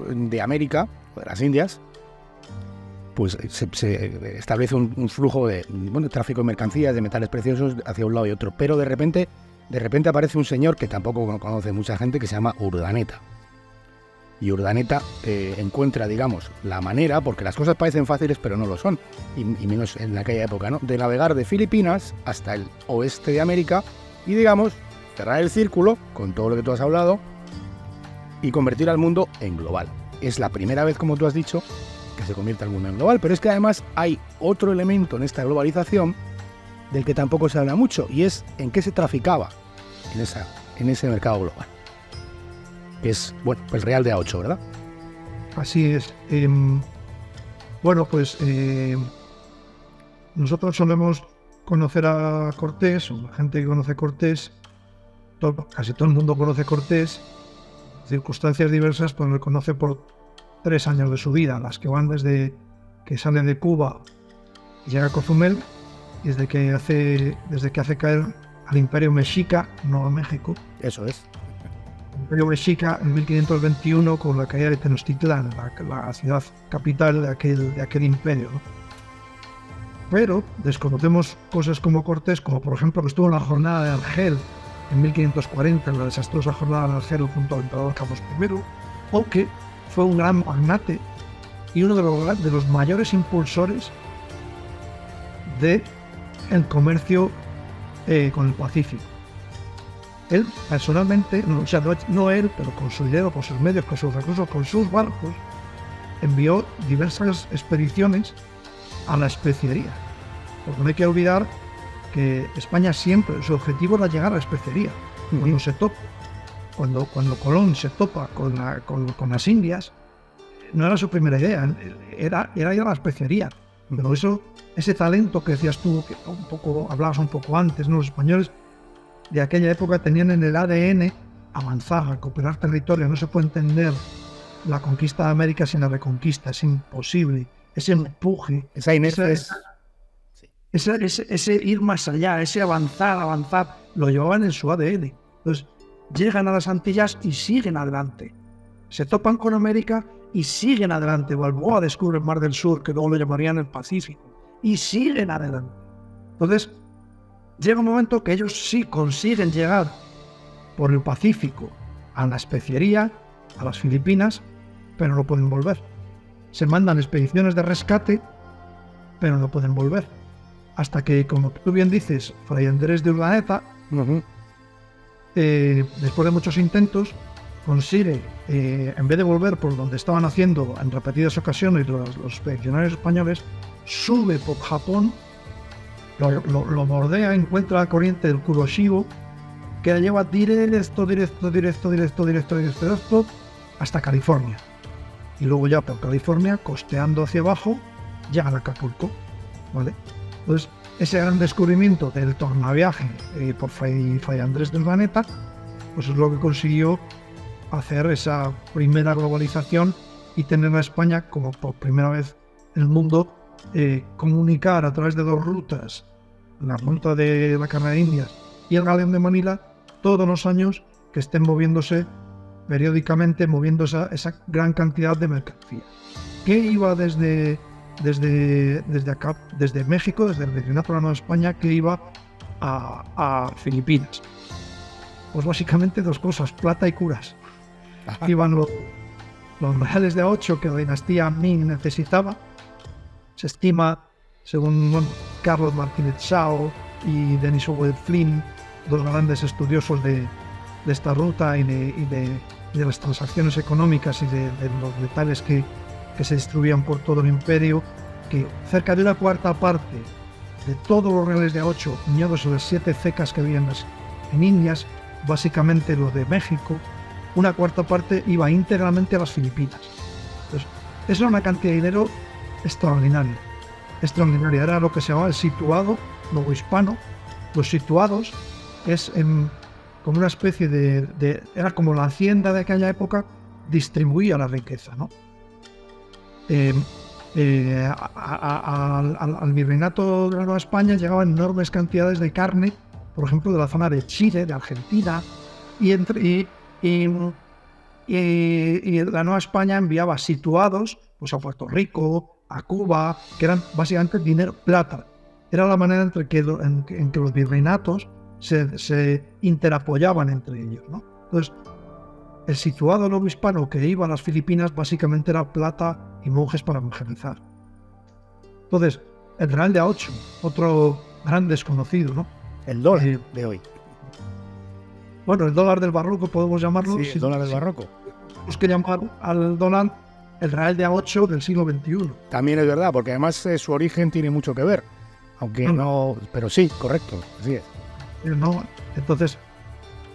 B: de América, de las Indias, pues se establece un flujo de tráfico de mercancías, de metales preciosos hacia un lado y otro. Pero de repente aparece un señor que tampoco conoce mucha gente, que se llama Urdaneta. Y Urdaneta encuentra, digamos, la manera, porque las cosas parecen fáciles pero no lo son, y menos en aquella época, ¿no?, de navegar de Filipinas hasta el oeste de América y, digamos, cerrar el círculo con todo lo que tú has hablado y convertir al mundo en global. Es la primera vez, como tú has dicho, que se convierte al mundo en global, pero es que además hay otro elemento en esta globalización del que tampoco se habla mucho, y es en qué se traficaba en ese mercado global. Que es, bueno, pues Real de A8, ¿verdad?
C: Así es. Nosotros solemos conocer a Cortés, o la gente que conoce a Cortés, casi todo el mundo conoce a Cortés, circunstancias diversas, pues lo conoce por 3 años de su vida, las que van desde que sale de Cuba y llega a Cozumel, y desde que hace caer al Imperio Mexica, no a México.
B: Eso es.
C: El Imperio Mexica en 1521, con la caída de Tenochtitlán, la ciudad capital de aquel imperio, ¿no? Pero desconocemos cosas como Cortés, como por ejemplo que estuvo en la jornada de Argel en 1540, en la desastrosa jornada de Argel junto al emperador Carlos I, o que fue un gran magnate y uno de los mayores impulsores del comercio con el Pacífico. Él personalmente, no él, pero con su dinero, con sus medios, con sus recursos, con sus barcos, envió diversas expediciones a la especiería. Porque no hay que olvidar que España siempre, su objetivo era llegar a la especiería. Cuando Colón se topa con las Indias, no era su primera idea, era ir a la especería. Pero ese talento que decías tú, que hablabas un poco antes, ¿no? Los españoles de aquella época tenían en el ADN avanzar, recuperar territorio. No se puede entender la conquista de América sin la reconquista, es imposible. Ese empuje,
B: esa inercia
C: ese ir más allá, ese avanzar, lo llevaban en su ADN. Entonces, llegan a las Antillas y siguen adelante. Se topan con América y siguen adelante. Balboa descubre el Mar del Sur, que luego lo llamarían el Pacífico, y siguen adelante. Entonces, llega un momento que ellos sí consiguen llegar por el Pacífico a la especiería, a las Filipinas, pero no pueden volver. Se mandan expediciones de rescate, pero no pueden volver. Hasta que, como tú bien dices, Fray Andrés de Urdaneta, después de muchos intentos, consigue, en vez de volver por donde estaban haciendo en repetidas ocasiones los expedicionarios españoles, sube por Japón, lo bordea, encuentra la corriente del Kuroshibo, que la lleva directo hasta California. Y luego ya por California, costeando hacia abajo, llega a Acapulco, ¿vale? Entonces, ese gran descubrimiento del tornaviaje por Fray Andrés de Urdaneta, pues es lo que consiguió hacer esa primera globalización y tener a España como por primera vez en el mundo, comunicar a través de dos rutas, la ruta de la Carrera de Indias y el Galeón de Manila, todos los años que estén moviéndose periódicamente, moviendo esa gran cantidad de mercancía que iba desde acá, desde México, desde el Virreinato de la Nueva España, que iba a Filipinas. Pues básicamente dos cosas, plata y curas. Iban los reales de A8 que la dinastía Ming necesitaba. Se estima, según Carlos Martínez Sao y Denis Howell Flynn, dos grandes estudiosos de esta ruta y de las transacciones económicas y de los detalles que se distribuían por todo el imperio, que cerca de una cuarta parte de todos los reales de A8, unidos a las 7 cecas que había en Indias, básicamente los de México, una cuarta parte iba íntegramente a las Filipinas. Entonces, eso era una cantidad de dinero extraordinaria. Era lo que se llamaba el situado novohispano. Los situados es como una especie era como la hacienda de aquella época, distribuía la riqueza, ¿no? Al virreinato de la Nueva España llegaban enormes cantidades de carne, por ejemplo, de la zona de Chile, de Argentina, y la Nueva España enviaba situados pues, a Puerto Rico, a Cuba, que eran básicamente dinero, plata. Era la manera en que los virreinatos se interapoyaban entre ellos, ¿no? Entonces, el situado novohispano que iba a las Filipinas básicamente era plata y monjes para evangelizar. Entonces, el real de A8, otro gran desconocido, ¿no?
B: El dólar de hoy.
C: Bueno, el dólar del barroco podemos llamarlo.
B: Sí, el dólar del barroco.
C: Tenemos que llamar al dólar el real de A8 del siglo XXI.
B: También es verdad, porque además su origen tiene mucho que ver. Aunque no, pero sí, correcto, así es.
C: No, entonces,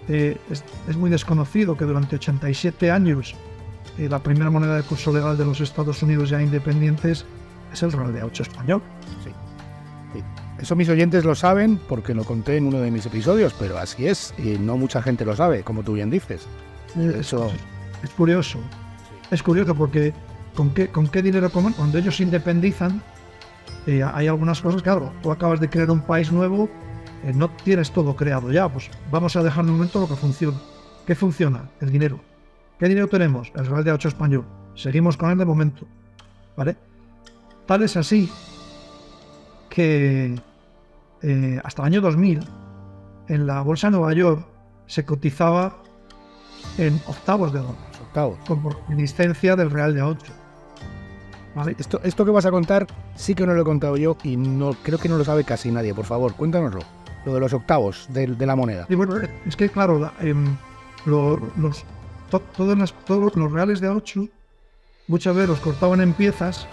C: es muy desconocido que durante 87 años la primera moneda de curso legal de los Estados Unidos ya independientes es el real de A8 español.
B: Sí. Eso mis oyentes lo saben porque lo conté en uno de mis episodios, pero así es, y no mucha gente lo sabe, como tú bien dices. Eso
C: es curioso. Sí. Es curioso porque ¿con qué dinero comen? Cuando ellos se independizan, hay algunas cosas, claro, tú acabas de crear un país nuevo, no tienes todo creado ya, pues vamos a dejar de un momento lo que funciona. ¿Qué funciona? El dinero. ¿Qué dinero tenemos? El real de A8 español. Seguimos con él de momento, ¿vale? Tal es así que hasta el año 2000 en la bolsa de Nueva York se cotizaba en octavos de dólar.
B: Octavos.
C: Como licencia del real de A8. ¿Vale?
B: Esto que vas a contar sí que no lo he contado yo y no creo que no lo sabe casi nadie. Por favor, cuéntanoslo. Lo de los octavos de la moneda.
C: Y bueno, es que claro, todos los reales de A8 muchas veces los cortaban en piezas,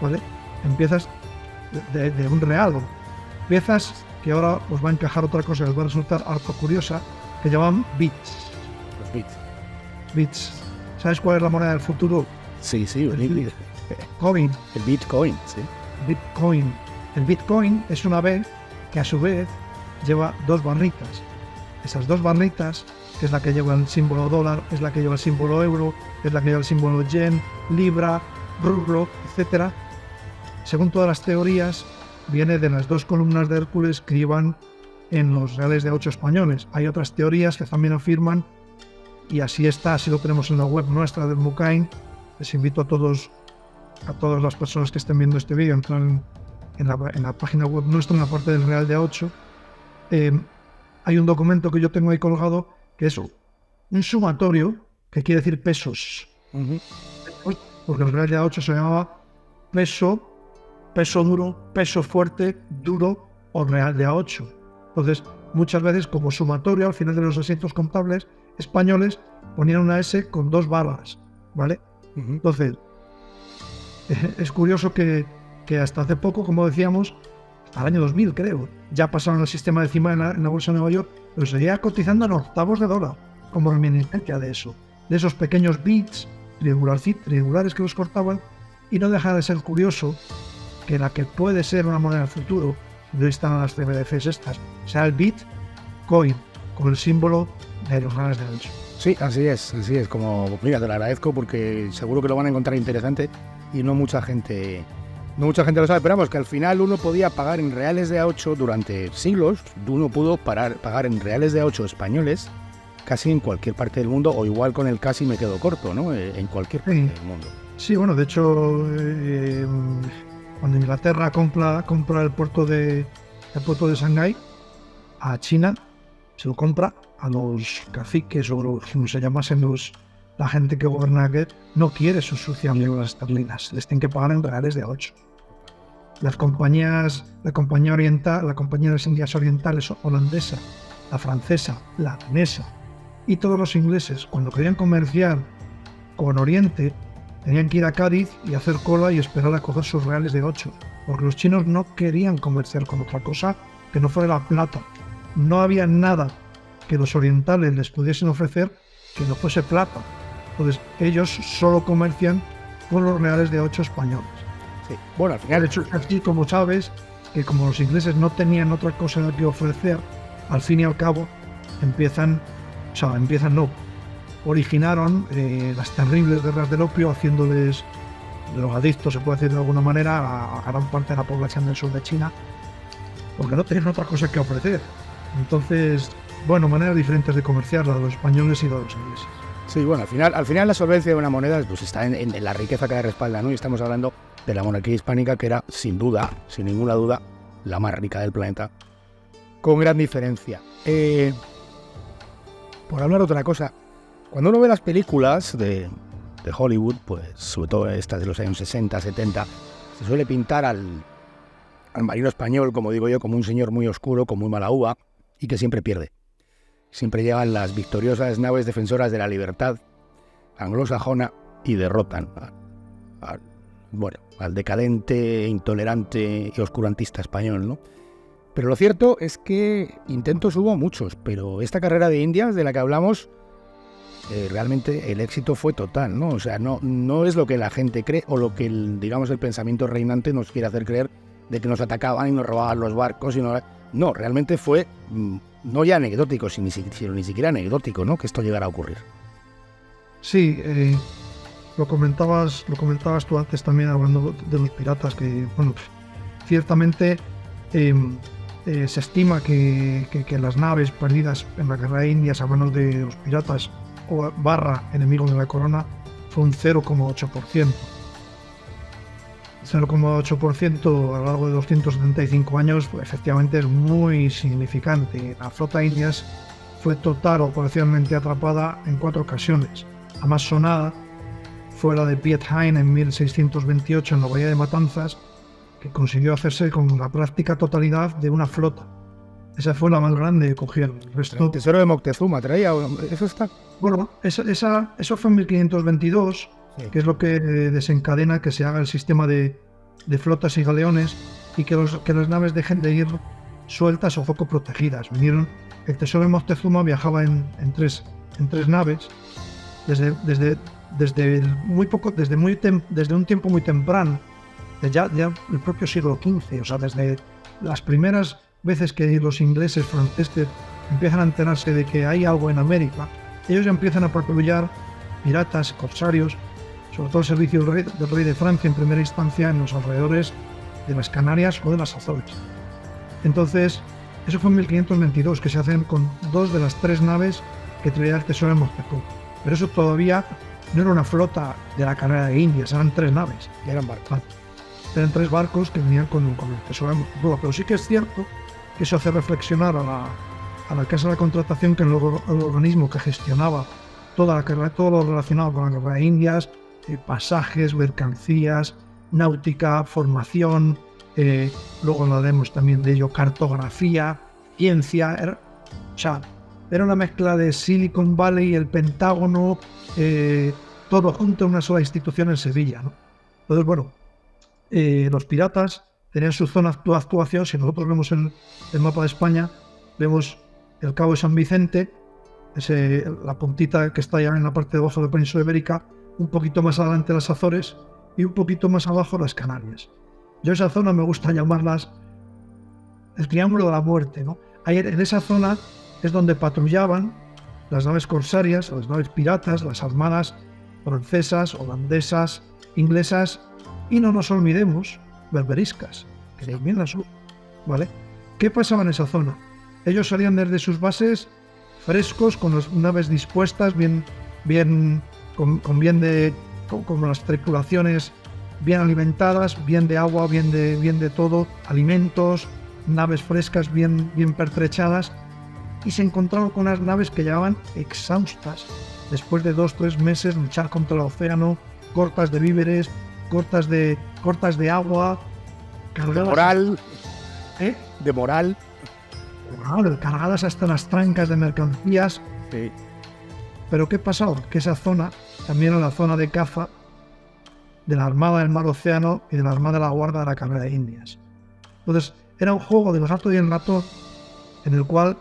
C: ¿vale? En piezas de un real. Piezas que ahora os va a encajar otra cosa que os va a resultar algo curiosa, que llaman bits.
B: Los bits.
C: Bits. ¿Sabes cuál es la moneda del futuro?
B: Sí,
C: Coin.
B: el Bitcoin, sí.
C: Bitcoin. El Bitcoin es una B que a su vez lleva dos barritas. Esas dos barritas, que es la que lleva el símbolo dólar, es la que lleva el símbolo euro, es la que lleva el símbolo yen, libra, rublo, etcétera. Según todas las teorías, viene de las dos columnas de Hércules que llevan en los reales de 8 españoles. Hay otras teorías que también afirman, y así está, así lo tenemos en la web nuestra del Mucain. Les invito a todas las personas que estén viendo este vídeo a entrar en la página web nuestra, en la parte del real de 8. Hay un documento que yo tengo ahí colgado que es un sumatorio, que quiere decir pesos. Porque el real de 8 se llamaba peso duro, peso fuerte, duro o real de A8. Entonces, muchas veces como sumatorio, al final de los asientos contables españoles ponían una S con 2 barras, ¿vale? Entonces, es curioso que hasta hace poco, como decíamos, hasta el año 2000 creo, ya pasaron el sistema decimal en la bolsa de Nueva York, pero seguía cotizando en octavos de dólar, como reminiscencia de eso, de esos pequeños bits triangulares que los cortaban. Y no deja de ser curioso que la que puede ser una moneda del futuro, donde están las CBDCs estas, sea el Bitcoin, con el símbolo de los reales de 8.
B: Sí, así es, como, mira, te lo agradezco porque seguro que lo van a encontrar interesante y no mucha gente lo sabe, pero vamos, que al final uno podía pagar en reales de A8 durante siglos, uno pudo pagar en reales de A8 españoles casi en cualquier parte del mundo, o igual con el casi me quedo corto, ¿no? En cualquier parte del mundo.
C: Sí, bueno, de hecho, cuando Inglaterra compra el puerto de Shanghái a China, se lo compra a los caciques o los, como se llamasen la gente que gobierna aquí, no quiere sus sucias libras esterlinas, les tienen que pagar en reales de 8. La compañía de las Indias Orientales holandesa, la francesa, la danesa y todos los ingleses, cuando querían comerciar con Oriente, tenían que ir a Cádiz y hacer cola y esperar a coger sus reales de 8, porque los chinos no querían comerciar con otra cosa que no fuera la plata. No había nada que los orientales les pudiesen ofrecer que no fuese plata. Entonces ellos solo comercian con los reales de 8 españoles.
B: Sí. Bueno, al final,
C: de hecho, así como sabes, que como los ingleses no tenían otra cosa que ofrecer, al fin y al cabo originaron las terribles guerras del opio, haciéndoles drogadictos, se puede decir de alguna manera, a gran parte de la población del sur de China, porque no tenían otra cosa que ofrecer. Entonces, bueno, maneras diferentes de comerciar, la de los españoles y la de los ingleses.
B: Sí, bueno, al final la solvencia de una moneda pues está en la riqueza que la respalda, ¿no? Y estamos hablando de la monarquía hispánica, que era, sin ninguna duda, la más rica del planeta, con gran diferencia. Por hablar de otra cosa, cuando uno ve las películas de Hollywood, pues sobre todo estas de los años 60, 70, se suele pintar al marino español, como digo yo, como un señor muy oscuro, con muy mala uva, y que siempre pierde. Siempre llegan las victoriosas naves defensoras de la libertad anglosajona y derrotan al decadente, intolerante y oscurantista español, ¿no? Pero lo cierto es que intentos hubo muchos, pero esta carrera de Indias de la que hablamos, realmente el éxito fue total, ¿no? O sea, no es lo que la gente cree o lo que el pensamiento reinante nos quiere hacer creer, de que nos atacaban y nos robaban los barcos. No, realmente fue no ya anecdótico, sino ni siquiera anecdótico, ¿no? Que esto llegara a ocurrir.
C: Sí, lo comentabas tú antes también, hablando de los piratas, que, bueno, ciertamente se estima que las naves perdidas en la guerra de Indias a manos de los piratas o enemigos de la corona fue un 0,8%. 0,8% a lo largo de 275 años, pues, efectivamente es muy significante. La flota indias fue total o parcialmente atrapada en 4 ocasiones. La más sonada fue la de Piet Hein en 1628 en la bahía de Matanzas, que consiguió hacerse con la práctica totalidad de una flota. Esa fue la más grande que cogieron. El resto...
B: El tesoro de Moctezuma traía, ¿eso está?
C: Bueno, eso fue en 1522, sí, que es lo que desencadena que se haga el sistema de flotas y galeones y que las naves dejen de ir sueltas o poco protegidas. El tesoro de Moctezuma viajaba en tres naves desde un tiempo muy temprano, ya el propio siglo XV, o sea, desde las primeras veces que los ingleses, franceses empiezan a enterarse de que hay algo en América, ellos ya empiezan a patrullar piratas, corsarios, sobre todo el servicio del rey de Francia en primera instancia en los alrededores de las Canarias o de las Azores. Entonces, eso fue en 1522, que se hacen con 2 de las 3 naves que traía el tesoro en Moscú. Pero eso todavía no era una flota de la Canarias de Indias, eran 3 naves.
B: Y eran barcos.
C: Eran 3 barcos que venían con el tesoro en Moscú. Pero sí que es cierto que eso hace reflexionar a la Casa de Contratación, que es el organismo que gestionaba todo lo relacionado con la Guerra de Indias, pasajes, mercancías, náutica, formación, luego hablaremos también de ello, cartografía, ciencia, era una mezcla de Silicon Valley, el Pentágono, todo junto en una sola institución en Sevilla, ¿no? Entonces, bueno, los piratas tenían su zona de actuación. Si nosotros vemos el mapa de España, vemos el Cabo de San Vicente, la puntita que está allá en la parte de abajo de la península ibérica, un poquito más adelante las Azores y un poquito más abajo las Canarias. Yo esa zona me gusta llamarlas el Triángulo de la Muerte, ¿no? Ahí, en esa zona es donde patrullaban las naves corsarias, las naves piratas, las armadas francesas, holandesas, inglesas y no nos olvidemos berberiscas, que también las hubo, ¿vale? ¿Qué pasaba en esa zona? Ellos salían desde sus bases frescos, con las naves dispuestas, con las tripulaciones bien alimentadas, bien de agua, bien de todo, alimentos, naves frescas bien pertrechadas, y se encontraron con unas naves que llegaban exhaustas después de 2-3 meses luchar contra el océano, cortas de víveres, cortas de agua, cargadas
B: de moral,
C: cargadas hasta las trancas de mercancías.
B: sí.
C: Pero ¿qué pasó? Que esa zona también era la zona de caza de la Armada del Mar Océano y de la Armada de la Guardia de la Carrera de Indias. Entonces, era un juego del gato y el ratón, en el cual,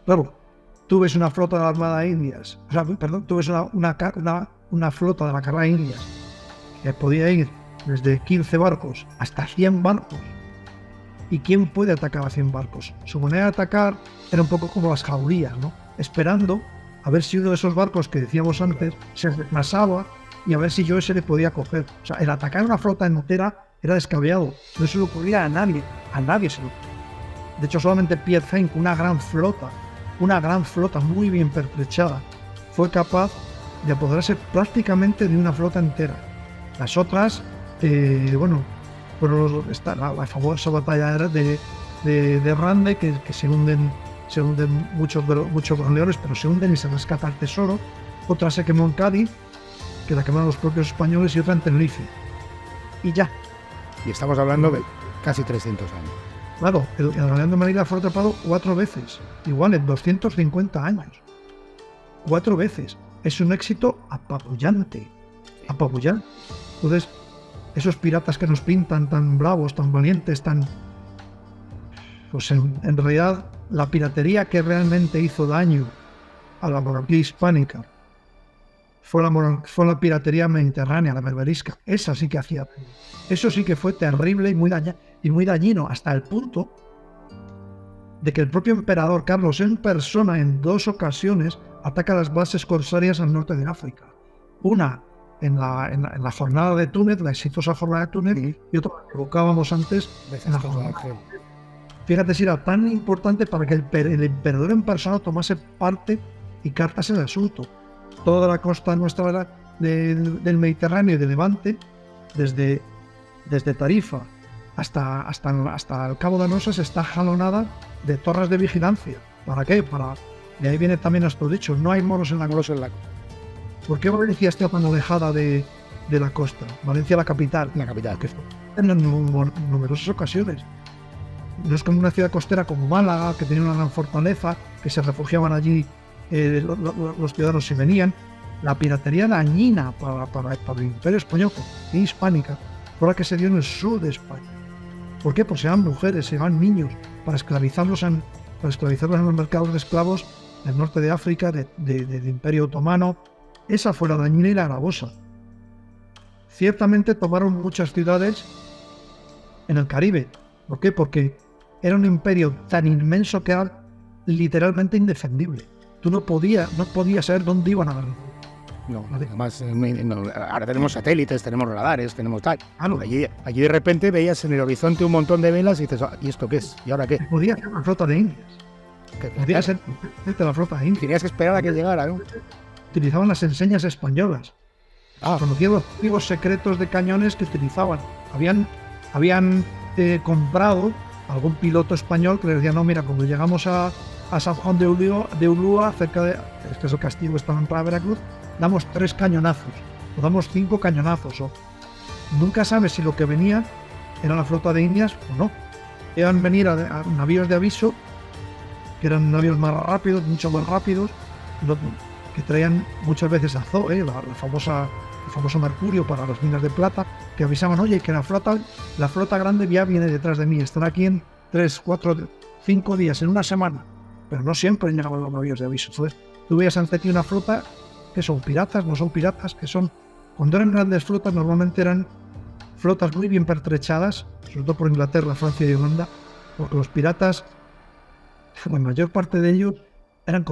C: claro, tú ves una flota de la Armada de Indias, tú ves una flota de la Carrera de Indias que podía ir desde 15 barcos hasta 100 barcos. ¿Y quién puede atacar a 100 barcos? Su manera de atacar era un poco como las jaurías, ¿no? Esperando a ver si uno de esos barcos que decíamos antes se retrasaba y a ver si yo se le podía coger. O sea, el atacar una flota entera era descabellado. No se le ocurría a nadie se le ocurría. De hecho, solamente Pierre Fenck, una gran flota muy bien pertrechada, fue capaz de apoderarse prácticamente de una flota entera. Las otras, está la famosa batalla de Rande, que se hunden muchos galeones, pero se hunden y se rescata el tesoro. Otra se quemó en Cádiz, que la quemaron los propios españoles, y otra en Tenerife. Y ya.
B: Y estamos hablando de casi 300 años.
C: Claro, el galeón de Manila fue atrapado 4 veces, igual en 250 años. 4 veces. Es un éxito apabullante. Entonces, esos piratas que nos pintan tan bravos, tan valientes, pues en realidad la piratería que realmente hizo daño a la monarquía hispánica fue la piratería mediterránea, la berberisca. Esa sí que hacía daño. Eso sí que fue terrible y muy dañino, hasta el punto de que el propio emperador Carlos en persona en 2 ocasiones ataca las bases corsarias al norte de África. Una en la jornada de Túnez, la exitosa jornada de Túnez,
B: Sí.
C: y otra que evocábamos antes en la jornada. Fíjate si era tan importante para que el emperador en persona tomase parte y cartas en el asunto. Toda la costa nuestra del Mediterráneo y de Levante, desde Tarifa hasta el Cabo de Anosas, está jalonada de torres de vigilancia. ¿Para qué? De ahí viene también nuestro dicho: no hay moros en la costa. ¿Por qué Valencia está tan alejada de la costa? Valencia, la capital. Que fue en numerosas ocasiones. No es como una ciudad costera como Málaga, que tenía una gran fortaleza, que se refugiaban allí los ciudadanos si venían. La piratería dañina para el Imperio Español y hispánica fue la que se dio en el sur de España. ¿Por qué? Pues se van mujeres, se van niños, para esclavizarlos en los mercados de esclavos del norte de África, del Imperio Otomano, esa fue la dañina y la gravosa. Ciertamente tomaron muchas ciudades en el Caribe. ¿Por qué? Porque era un imperio tan inmenso que era literalmente indefendible. Tú no podías saber dónde iban a ganar.
B: No, además, ahora tenemos satélites, tenemos radares, tenemos tal.
C: Claro.
B: Allí de repente veías en el horizonte un montón de velas y dices, ¿y esto qué es? ¿Y ahora qué?
C: Podía ser una flota de indias. Podía ser la flota de indias.
B: Tenías que esperar a que llegara, ¿no?
C: Utilizaban las enseñas españolas. Conocían los códigos secretos de cañones que utilizaban. Habían comprado algún piloto español que les decía, no, mira, cuando llegamos a San Juan de Ulúa, cerca de... Es que ese castillo está en Veracruz, damos 3 cañonazos, o damos 5 cañonazos, o... Nunca sabes si lo que venía era la flota de indias o no. Iban a venir a navíos de aviso, que eran navíos más rápidos, mucho más rápidos, que traían muchas veces azogue, el famoso mercurio para las minas de plata, que avisaban, oye, que la flota grande ya viene detrás de mí, estará aquí en 3, 4, 5 días, en una semana. Pero no siempre llegaban los navíos de aviso. Entonces, tú veías ante ti una flota que son piratas, no son piratas, que son... Cuando eran grandes flotas, normalmente eran flotas muy bien pertrechadas, sobre todo por Inglaterra, Francia y Holanda, porque los piratas, la mayor parte de ellos eran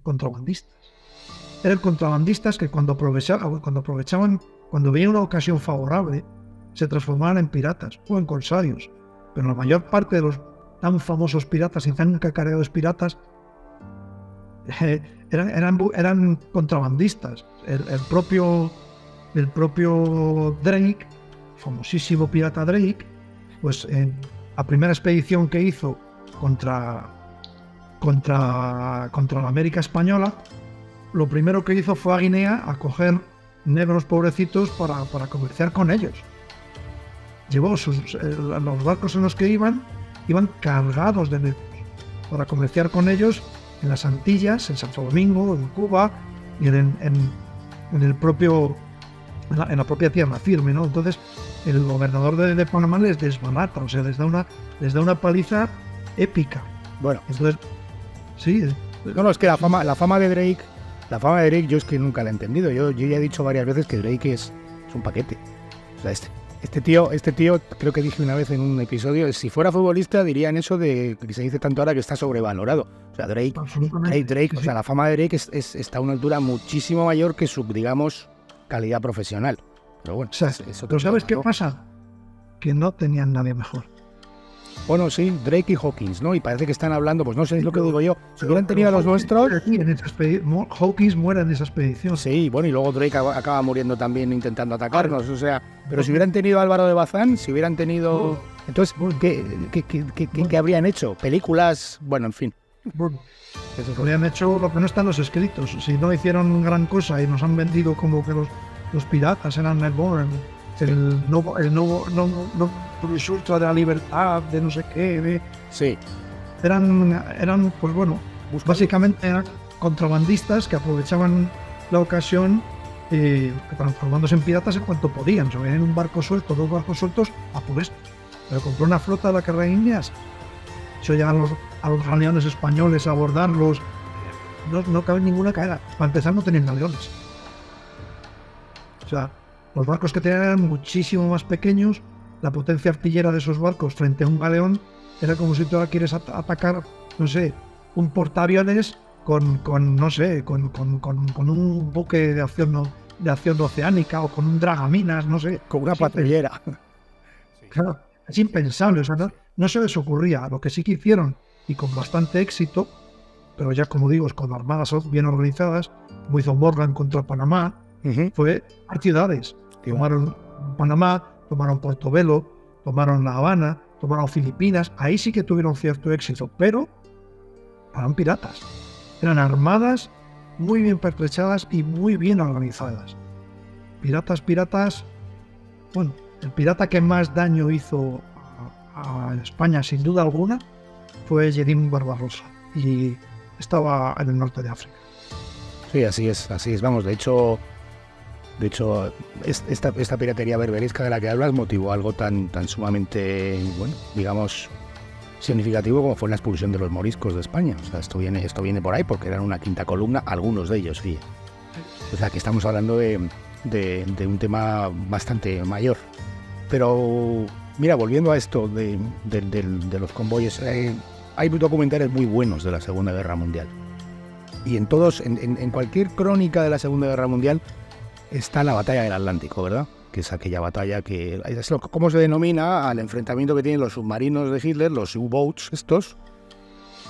C: contrabandistas. Eran contrabandistas que cuando veían una ocasión favorable, se transformaban en piratas o en corsarios. Pero la mayor parte de los tan famosos piratas y tan cacareados piratas eran contrabandistas. El propio Drake, famosísimo pirata Drake, pues en la primera expedición que hizo contra la América Española, lo primero que hizo fue a Guinea a coger negros pobrecitos para comerciar con ellos. Llevó los barcos en los que iban cargados de negros para comerciar con ellos en las Antillas, en Santo Domingo, en Cuba y en la propia tierra firme, ¿no? Entonces el gobernador de Panamá les desbarata, o sea, les da una paliza épica.
B: Bueno,
C: entonces sí.
B: No, es que la fama de Drake yo es que nunca la he entendido. Yo ya he dicho varias veces que Drake es un paquete. O sea, este tío, creo que dije una vez en un episodio, si fuera futbolista dirían eso de que se dice tanto ahora que está sobrevalorado. O sea, Drake, sí. O sea, la fama de Drake está a una altura muchísimo mayor que su, digamos, calidad profesional. Pero bueno,
C: o sea, pero ¿sabes qué pasa? Que no tenían nadie mejor.
B: Bueno, sí, Drake y Hawkins, ¿no? Y parece que están hablando, pues no sé, es lo que digo yo. Si hubieran tenido a los nuestros...
C: Hawkins muere en esa expedición.
B: Sí, bueno, y luego Drake acaba muriendo también intentando atacarnos, o sea... Pero si hubieran tenido a Álvaro de Bazán, si hubieran tenido... Entonces, ¿qué habrían hecho? ¿Películas? Bueno, en fin.
C: Habrían hecho lo que no está en los escritos. Si no hicieron gran cosa y nos han vendido como que los piratas eran Melbourne... El nuevo ultra de la libertad, de no sé qué.
B: Sí.
C: Eran pues bueno, básicamente eran contrabandistas que aprovechaban la ocasión transformándose en piratas en cuanto podían. Se venían en un barco suelto, 2 barcos sueltos, a por esto. Pero compró una flota de la guerra de Indias. Eso ya a los galeones españoles a abordarlos. No cabe ninguna caída. Para empezar, no tenían galeones. O sea, los barcos que tenían eran muchísimo más pequeños. La potencia artillera de esos barcos frente a un galeón era como si tú ahora quieres atacar, no sé, un portaaviones con un buque de acción oceánica o con un dragaminas, no sé.
B: Con una patrullera.
C: Claro, es impensable, o sea, no se les ocurría. Lo que sí que hicieron, y con bastante éxito, pero ya como digo, con armadas bien organizadas, como hizo Morgan contra Panamá, fue a ciudades. Tomaron Panamá, tomaron Portobelo, tomaron La Habana, tomaron Filipinas. Ahí sí que tuvieron cierto éxito, pero eran piratas. Eran armadas muy bien pertrechadas y muy bien organizadas. Piratas. Bueno, el pirata que más daño hizo a España, sin duda alguna, fue Jedín Barbarossa, y estaba en el norte de África.
B: Sí, así es. Vamos, de hecho, esta piratería berberisca de la que hablas motivó algo tan sumamente, bueno, digamos, significativo como fue la expulsión de los moriscos de España. O sea, esto viene por ahí porque eran una quinta columna, algunos de ellos, sí. O sea, que estamos hablando de un tema bastante mayor. Pero, mira, volviendo a esto de los convoyes, hay documentales muy buenos de la Segunda Guerra Mundial. Y en cualquier crónica de la Segunda Guerra Mundial está la batalla del Atlántico, ¿verdad? Que es aquella batalla que es ¿cómo se denomina al enfrentamiento que tienen los submarinos de Hitler, los U-boats estos,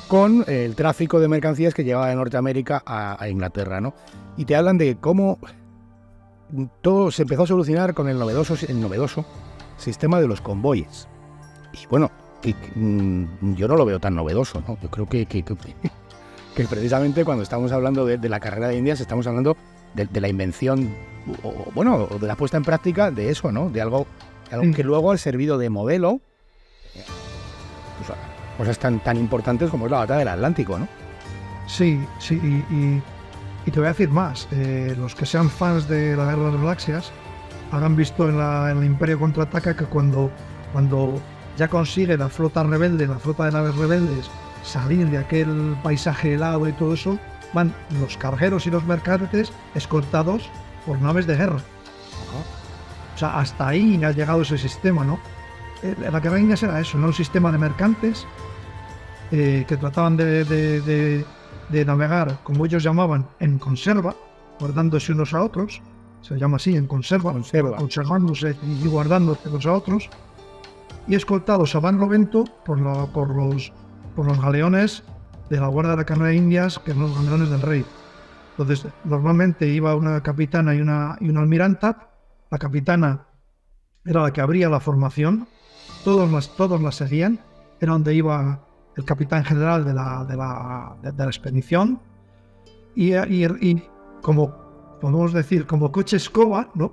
B: con el tráfico de mercancías que llevaba de Norteamérica a Inglaterra, ¿no? Y te hablan de cómo todo se empezó a solucionar con el novedoso sistema de los convoyes. Y bueno, yo no lo veo tan novedoso, ¿no? Yo creo que precisamente cuando estamos hablando de la carrera de Indias, estamos hablando de la invención, o de la puesta en práctica de eso, ¿no? De algo que luego ha servido de modelo, cosas tan importantes como es la batalla del Atlántico, ¿no?
C: Sí, y te voy a decir más. Los que sean fans de la Guerra de las Galaxias habrán visto en el Imperio Contraataca que cuando ya consigue la flota rebelde, la flota de naves rebeldes, salir de aquel paisaje helado y todo eso, van los cargueros y los mercantes escoltados por naves de guerra. O sea, hasta ahí ha llegado ese sistema, ¿no? La Guerra de Indias era eso, ¿no? Un sistema de mercantes que trataban de navegar, como ellos llamaban, en conserva, guardándose unos a otros. Se llama así, en conserva. Conservándose y guardándose unos a otros. Y escoltados a Barlovento por los galeones de la Guardia de la Carrera de Indias, que son los galeones del rey. Entonces, normalmente iba una capitana y una almiranta. La capitana era la que abría la formación, todos la seguían, era donde iba el capitán general de la expedición, y como podemos decir, como coche escoba, ¿no?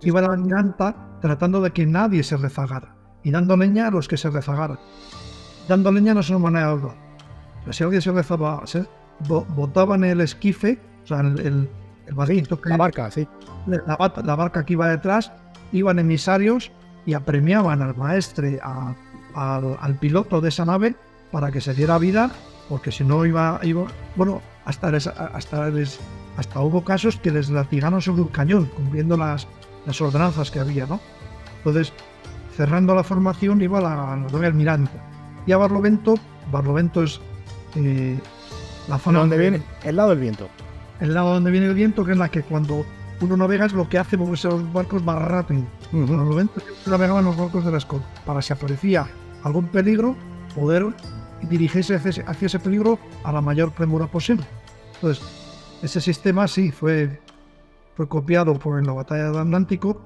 C: Iba la almiranta tratando de que nadie se rezagara, y dando leña a los que se rezagaran. Dando leña no es una manera de hablar. Pero si alguien se rezaba, botaban el esquife, o sea, el barquito que...
B: La barca, sí.
C: La barca que iba detrás, iban emisarios y apremiaban al maestre, al piloto de esa nave, para que se diera vida, porque si no iba bueno, hasta hubo casos que les latigaron sobre un cañón, cumpliendo las ordenanzas que había, ¿no? Entonces, cerrando la formación, iba la doble almirante. Y a Barlovento es la zona
B: donde viene el lado del viento.
C: El lado donde viene el viento, que es la que cuando uno navega es lo que hace moverse los barcos más rápido. Barlovento navegaban los barcos de la escolta para si aparecía algún peligro, poder dirigirse hacia ese peligro a la mayor premura posible. Entonces, ese sistema sí fue copiado por la batalla del Atlántico,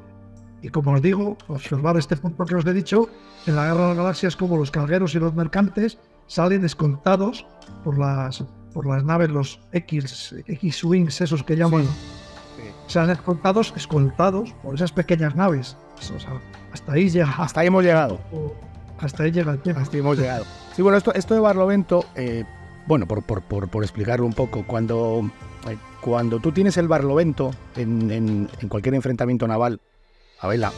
C: y como os digo, observar este punto que os he dicho, en la Guerra de las Galaxias, como los cargueros y los mercantes salen escoltados por las naves, los X-Wings, esos que llaman, salen escoltados por esas pequeñas naves. O sea, hasta ahí hemos llegado. Hasta ahí llega el tema.
B: Hasta ahí hemos llegado. Sí, bueno, esto de Barlovento, bueno, por explicarlo un poco, cuando tú tienes el Barlovento en cualquier enfrentamiento naval a vela,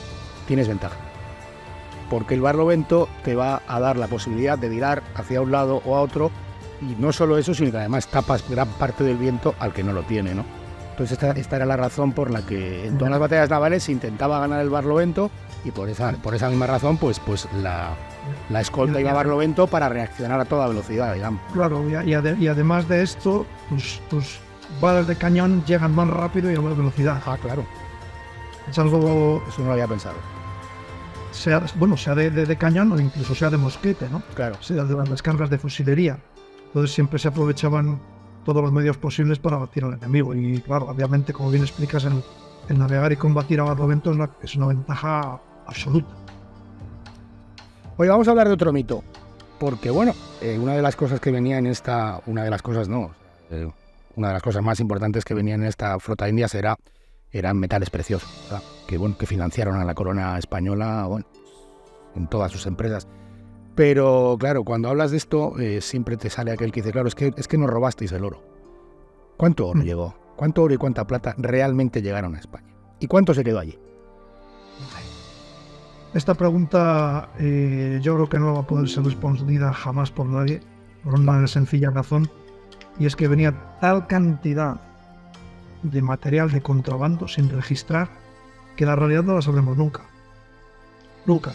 B: tienes ventaja. Porque el Barlovento te va a dar la posibilidad de virar hacia un lado o a otro, y no solo eso, sino que además tapas gran parte del viento al que no lo tiene, ¿no? Entonces esta era la razón por la que en todas las batallas navales se intentaba ganar el Barlovento, y por esa misma razón pues la escolta iba a Barlovento para reaccionar a toda velocidad, digamos.
C: Claro, y además de esto, tus balas de cañón llegan más rápido y a más velocidad.
B: Ah, claro.
C: Es algo...
B: Eso no lo había pensado.
C: Sea de cañón o incluso sea de mosquete, ¿no?
B: Claro.
C: Sea de las descargas de fusilería. Entonces siempre se aprovechaban todos los medios posibles para batir al enemigo. Y claro, obviamente, como bien explicas, el navegar y combatir a Barlovento es una ventaja absoluta.
B: Hoy vamos a hablar de otro mito. Porque bueno, una de las cosas que venía en esta... Una de las cosas más importantes que venía en esta flota de Indias eran metales preciosos, ¿verdad? Que financiaron a la corona española, bueno, en todas sus empresas. Pero claro, cuando hablas de esto, siempre te sale aquel que dice, claro, es que nos robasteis el oro. ¿Cuánto oro llegó? ¿Cuánto oro y cuánta plata realmente llegaron a España? ¿Y cuánto se quedó allí?
C: esta pregunta yo creo que no va a poder ser respondida jamás por nadie, por una sencilla razón, y es que venía tal cantidad de material de contrabando sin registrar que la realidad no la sabremos nunca. Nunca.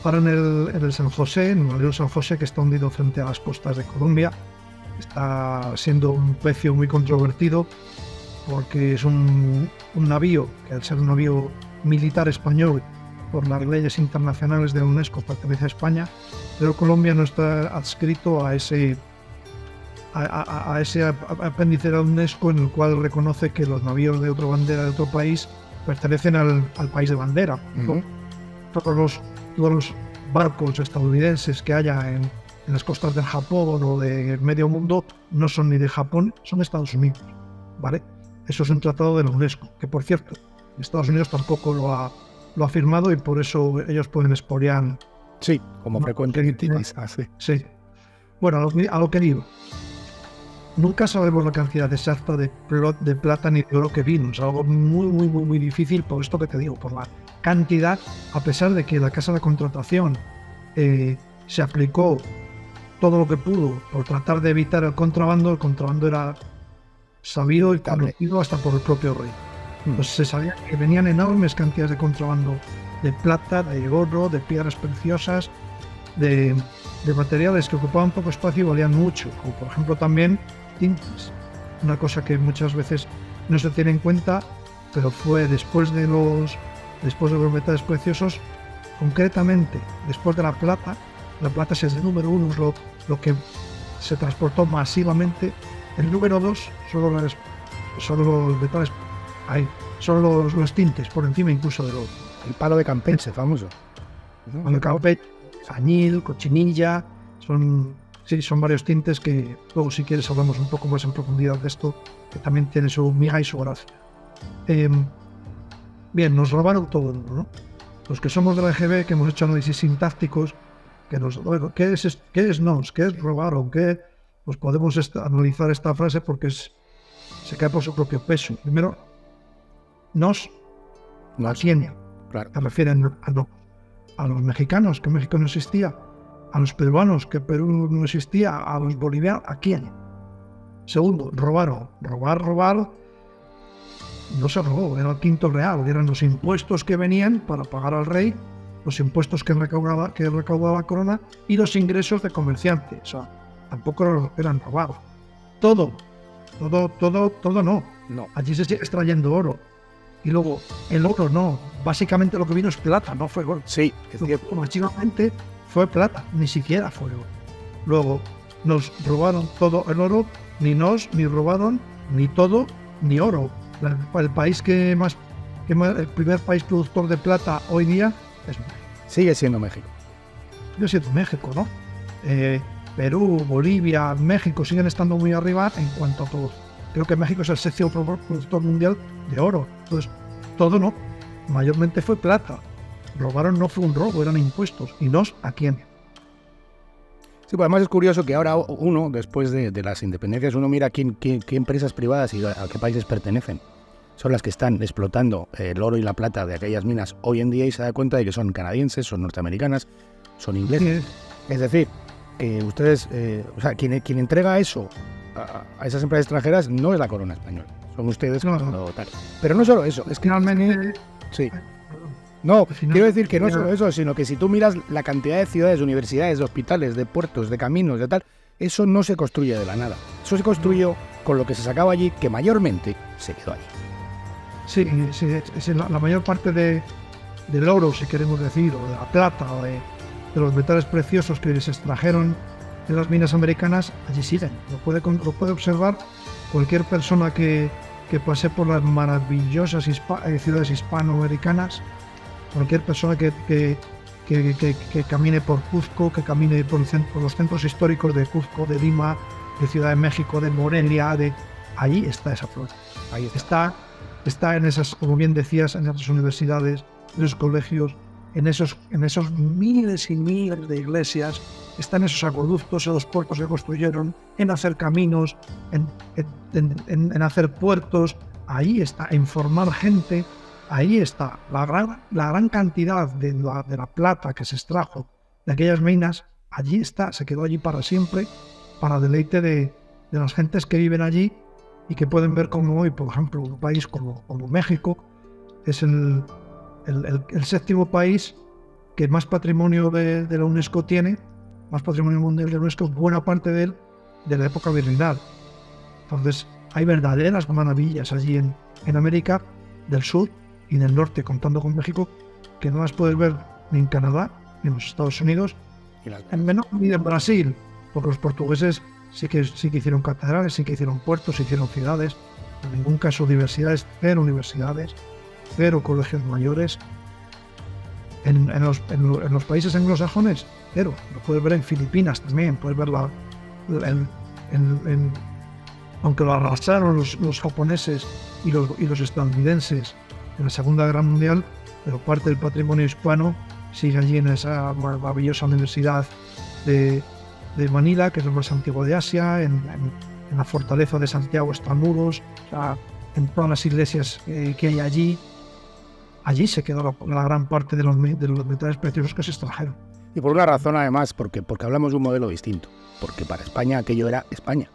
C: Ahora en el San José, en el río San José, que está hundido frente a las costas de Colombia, está siendo un precio muy controvertido porque es un navío que, al ser un navío militar español, por las leyes internacionales de la UNESCO pertenece a España, pero Colombia no está adscrito a ese apéndice de la UNESCO en el cual reconoce que los navíos de otra bandera de otro país pertenecen al país de bandera.
B: Uh-huh.
C: Todos los barcos estadounidenses que haya en las costas del Japón o del medio mundo no son ni de Japón, son de Estados Unidos, ¿vale? Eso es un tratado de la UNESCO, que por cierto, Estados Unidos tampoco lo ha firmado y por eso ellos pueden expoliar.
B: Sí, como frecuentemente pasa, sí.
C: Sí. Bueno, a lo que digo. Nunca sabemos la cantidad exacta de plata ni de oro que vino. Es algo muy difícil por esto que te digo, por la cantidad, a pesar de que la Casa de Contratación se aplicó todo lo que pudo por tratar de evitar el contrabando era sabido y conocido hasta por el propio rey. Entonces se sabía que venían enormes cantidades de contrabando de plata, de oro, de piedras preciosas, de materiales que ocupaban poco espacio y valían mucho, como por ejemplo también tintes, una cosa que muchas veces no se tiene en cuenta, pero fue después de los metales preciosos, concretamente después de la plata es el número 1, es lo que se transportó masivamente. El número 2 son los metales, son los tintes, por encima incluso del oro.
B: El palo de Campeche, famoso.
C: ¿No? Palo de Campeche, añil, cochinilla, son varios tintes que luego, si quieres, hablamos un poco más en profundidad de esto, que también tiene su miga y su gracia. Bien, nos robaron todo, ¿no? Los que somos de la EGB, que hemos hecho análisis sintácticos, ¿qué es robaron? Pues podemos analizar esta frase porque se cae por su propio peso. Primero, ¿a quién?
B: Claro.
C: Se refieren a los mexicanos, que México no existía, a los peruanos, que Perú no existía, a los bolivianos, ¿a quién? Segundo, robaron. Robar no se robó, era el quinto real, eran los impuestos que venían para pagar al rey, los impuestos que recaudaba la corona y los ingresos de comerciantes. O sea, tampoco eran robados. Todo no. Allí se sigue extrayendo oro. Y luego, el oro no. Básicamente lo que vino es plata, no fue oro.
B: Sí, es cierto.
C: Básicamente fue plata, ni siquiera fue oro. Luego, nos robaron todo el oro, ni robaron ni todo, ni oro. El país el primer país productor de plata hoy día es México.
B: Sigue siendo México.
C: Sigue siendo México, ¿no? Perú, Bolivia, México siguen estando muy arriba en cuanto a todo. Creo que México es el sexto productor mundial de oro. Entonces, todo no. Mayormente fue plata. Robaron, no fue un robo, eran impuestos. ¿Y a quién?
B: Sí, pues además es curioso que ahora uno, después de las independencias, uno mira qué empresas privadas y a qué países pertenecen. Son las que están explotando el oro y la plata de aquellas minas hoy en día y se da cuenta de que son canadienses, son norteamericanas, son ingleses. Sí. Es decir, que ustedes, quien entrega eso a esas empresas extranjeras no es la corona española, son ustedes.
C: No.
B: Tal. Pero no solo eso, es que
C: finalmente...
B: Sí. No, quiero decir que no solo eso, sino que si tú miras la cantidad de ciudades, de universidades, de hospitales, de puertos, de caminos, de tal, eso no se construye de la nada. Eso se construyó con lo que se sacaba allí, que mayormente se quedó allí.
C: Sí, la mayor parte del oro, si queremos decir, o de la plata, o de los metales preciosos que se extrajeron de las minas americanas, allí siguen. Lo puede observar cualquier persona que pase por las maravillosas ciudades hispanoamericanas, cualquier persona que camine por Cuzco, que camine por los centros históricos de Cuzco, de Lima, de Ciudad de México, de Morelia, allí está esa flota.
B: Ahí
C: está en esas, como bien decías, en esas universidades, en esos colegios, en esos miles y miles de iglesias, está en esos acueductos, en los puertos que construyeron, en hacer caminos, en hacer puertos. Ahí está, en formar gente ahí está la gran cantidad de la plata que se extrajo de aquellas minas. Allí está, se quedó allí para siempre, para deleite de las gentes que viven allí y que pueden ver como hoy, por ejemplo, un país como México es el séptimo país que más patrimonio de la UNESCO tiene, más patrimonio mundial de la UNESCO, buena parte de él de la época virreinal. Entonces hay verdaderas maravillas allí en América del Sur y del Norte, contando con México, que no las puedes ver ni en Canadá ni en los Estados Unidos, en menor medida en Brasil, porque los portugueses sí que hicieron catedrales, sí que hicieron puertos, hicieron ciudades, en ningún caso universidades, cero colegios mayores. En los países anglosajones, cero. Lo puedes ver en Filipinas también, puedes ver aunque lo arrasaron los japoneses y los estadounidenses en la Segunda Guerra Mundial, pero parte del patrimonio hispano sigue allí en esa maravillosa universidad de Manila, que es lo más antiguo de Asia, en la fortaleza de Santiago están muros, o sea, en todas las iglesias que hay allí. Allí se quedó la gran parte de los metales preciosos que se extrajeron.
B: Y por una razón además, porque hablamos de un modelo distinto, porque para España aquello era España.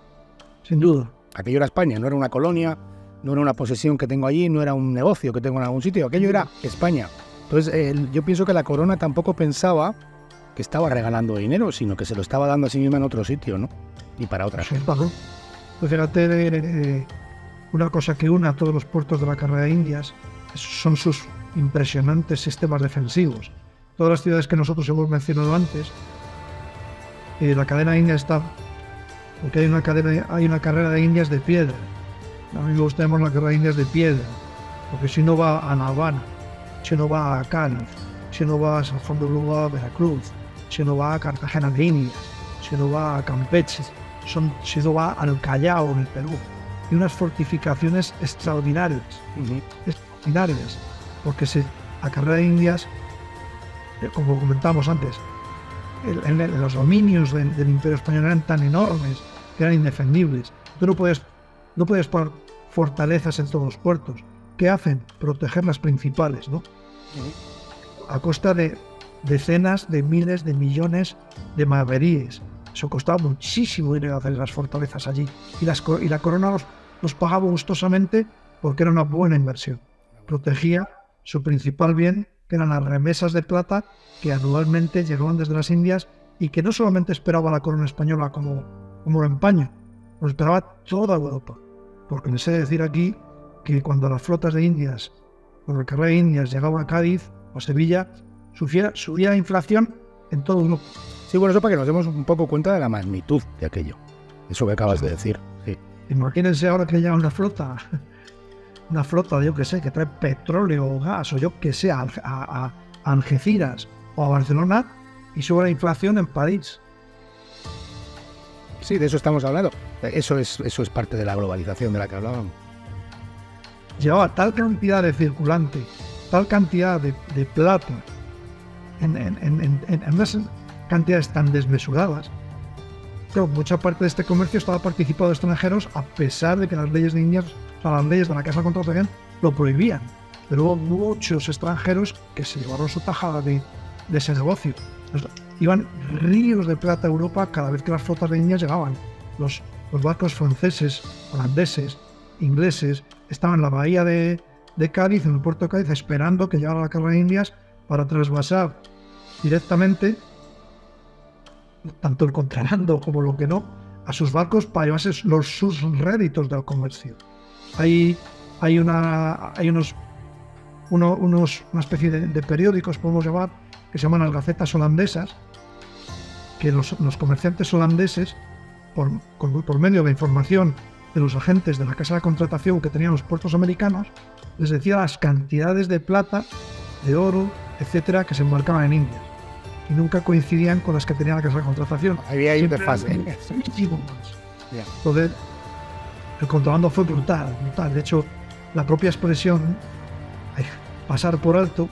C: Sin duda.
B: Aquello era España, no era una colonia, no era una posesión que tengo allí, no era un negocio que tengo en algún sitio, aquello era España. Entonces yo pienso que la corona tampoco pensaba que estaba regalando dinero, sino que se lo estaba dando a sí misma en otro sitio, ¿no? Y para otras cosas.
C: Pues fíjate, una cosa que une a todos los puertos de la carrera de Indias son sus impresionantes sistemas defensivos. Todas las ciudades que nosotros hemos mencionado antes, la cadena de Indias está, porque hay una carrera de Indias de piedra. A mí me gusta llamar la carrera de Indias de piedra, porque si no va a La Habana, si no va a Cádiz, si no va a San Juan de Ulúa, Veracruz, si no va a Cartagena de Indias, si no va a Campeche, si no va al Callao en el Perú. Y unas fortificaciones extraordinarias, porque la carrera de Indias, como comentábamos antes, los dominios del Imperio Español eran tan enormes que eran indefendibles. Tú no puedes poner fortalezas en todos los puertos. ¿Qué hacen? Proteger las principales, ¿no? A costa de decenas de miles de millones de maravedíes. Eso costaba muchísimo dinero hacer las fortalezas allí. Y la corona los pagaba gustosamente porque era una buena inversión. Protegía su principal bien, que eran las remesas de plata que anualmente llegaban desde las Indias y que no solamente esperaba la corona española como empaño, lo esperaba toda Europa. Porque les he de decir aquí que cuando las flotas de Indias, cuando el carrera de Indias llegaba a Cádiz o a Sevilla, subía la inflación en todo Europa.
B: Sí, bueno, eso para que nos demos un poco cuenta de la magnitud de aquello. Eso que acabas de decir. Sí.
C: Imagínense ahora que llega una flota, yo que sé, que trae petróleo o gas, o yo que sé, a Algeciras o a Barcelona, y sube la inflación en París.
B: Sí, de eso estamos hablando. Eso es parte de la globalización de la que hablábamos.
C: Llevaba tal cantidad de circulante, tal cantidad de plata, en unas cantidades tan desmesuradas. Pero mucha parte de este comercio estaba participado de extranjeros, a pesar de que las leyes de Indias, o sea, las leyes de la Casa de Contratación, lo prohibían. Pero hubo muchos extranjeros que se llevaron su tajada de ese negocio. Entonces, iban ríos de plata a Europa cada vez que las flotas de Indias llegaban. Los barcos franceses, holandeses, ingleses, estaban en la bahía de Cádiz, en el puerto de Cádiz, esperando que llegara la carga de Indias para trasvasar directamente tanto el contrabando como lo que no a sus barcos para llevarse sus réditos del comercio. Hay una especie de periódicos, podemos llamar, que se llaman las gacetas holandesas, que los comerciantes holandeses, por medio de información de los agentes de la casa de contratación que tenían los puertos americanos, les decía las cantidades de plata, de oro, etcétera, que se embarcaban en India. Y nunca coincidían con las que tenía la casa de contratación.
B: Había ahí un desfase.
C: Entonces, el contrabando fue brutal. De hecho, la propia expresión pasar por alto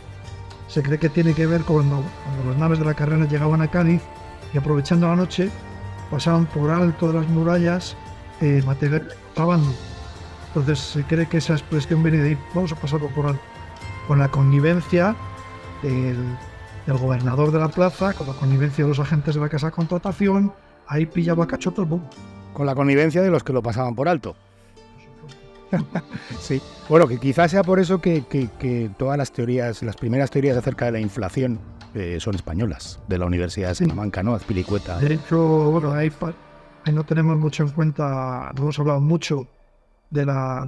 C: se cree que tiene que ver cuando las naves de la carrera llegaban a Cádiz y, aprovechando la noche, pasaban por alto de las murallas material de contrabando. Entonces se cree que esa expresión viene de ahí. Vamos a pasarlo por alto. con la connivencia del gobernador de la plaza, con la connivencia de los agentes de la casa de contratación. Ahí pillaba cacho todo el mundo.
B: Con la connivencia de los que lo pasaban por alto. Sí, bueno, que quizás sea por eso que todas las teorías, las primeras teorías acerca de la inflación son españolas, de la Universidad de Salamanca, ¿no? Azpilicueta.
C: De hecho, bueno, ahí no tenemos mucho en cuenta, no hemos hablado mucho de la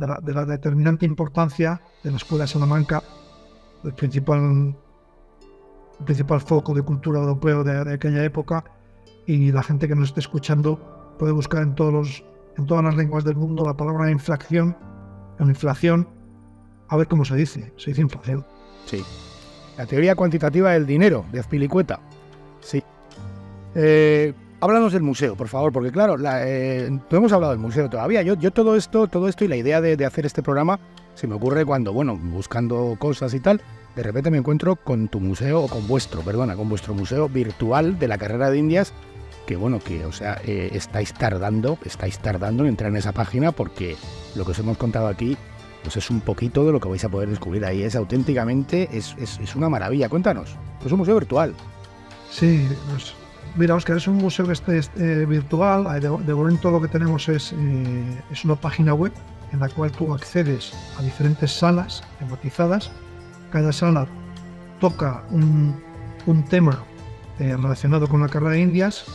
C: determinante importancia de la Escuela de Salamanca, el principal foco de cultura europeo de aquella época, y la gente que nos esté escuchando puede buscar en todas las lenguas del mundo la palabra inflación, a ver cómo se dice inflación.
B: Sí. La teoría cuantitativa del dinero, de Azpilicueta. Sí. Háblanos del museo, por favor, porque claro, no hemos hablado del museo todavía. Yo todo esto y la idea de hacer este programa se me ocurre cuando, bueno, buscando cosas y tal, de repente me encuentro con tu museo, o con vuestro museo virtual de la carrera de Indias, que bueno, o sea, estáis tardando en entrar en esa página, porque lo que os hemos contado aquí pues es un poquito de lo que vais a poder descubrir ahí. Es auténticamente, es una maravilla. Cuéntanos, es un museo virtual.
C: Sí, pues mira, Óscar, es un museo virtual. De momento lo que tenemos es una página web en la cual tú accedes a diferentes salas tematizadas. Cada sala toca un tema relacionado con la carrera de Indias,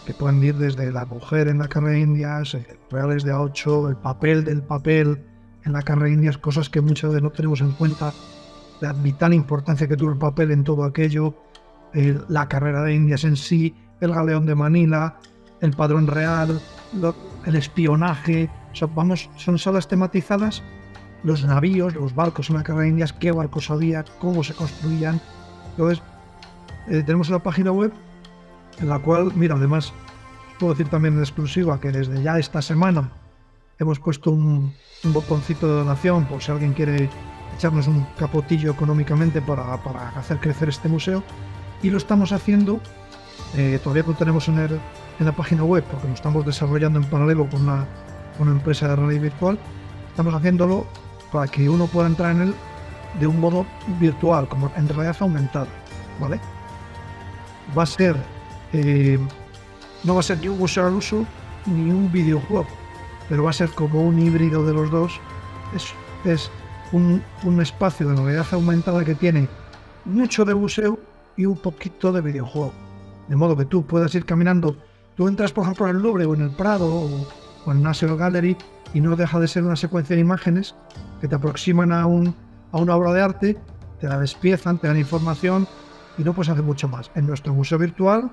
C: que pueden ir desde la mujer en la carrera de Indias, reales de A8, el papel del papel en la carrera de Indias, cosas que muchas veces no tenemos en cuenta, la vital importancia que tuvo el papel en todo aquello, la carrera de Indias en sí, el galeón de Manila, el padrón real, el espionaje. O sea, son salas tematizadas, los navíos, los barcos en la carrera de Indias, qué barcos había, cómo se construían. Entonces, tenemos una página web en la cual, mira, además, puedo decir también en exclusiva que desde ya esta semana hemos puesto un botoncito de donación por si alguien quiere echarnos un capotillo económicamente para hacer crecer este museo, y lo estamos haciendo, todavía no tenemos en la página web porque lo estamos desarrollando en paralelo con una empresa de realidad virtual. Estamos haciéndolo para que uno pueda entrar en él de un modo virtual, como en realidad aumentada, ¿vale? Va a ser no va a ser ni un museo al uso ni un videojuego, pero va a ser como un híbrido de los dos. Es un espacio de realidad aumentada que tiene mucho de museo y un poquito de videojuego, de modo que tú puedas ir caminando. Tú entras, por ejemplo, en el Louvre o en el Prado o en National Gallery, y no deja de ser una secuencia de imágenes que te aproximan a una obra de arte, te la despiezan, te dan información y no puedes hacer mucho más. En nuestro museo virtual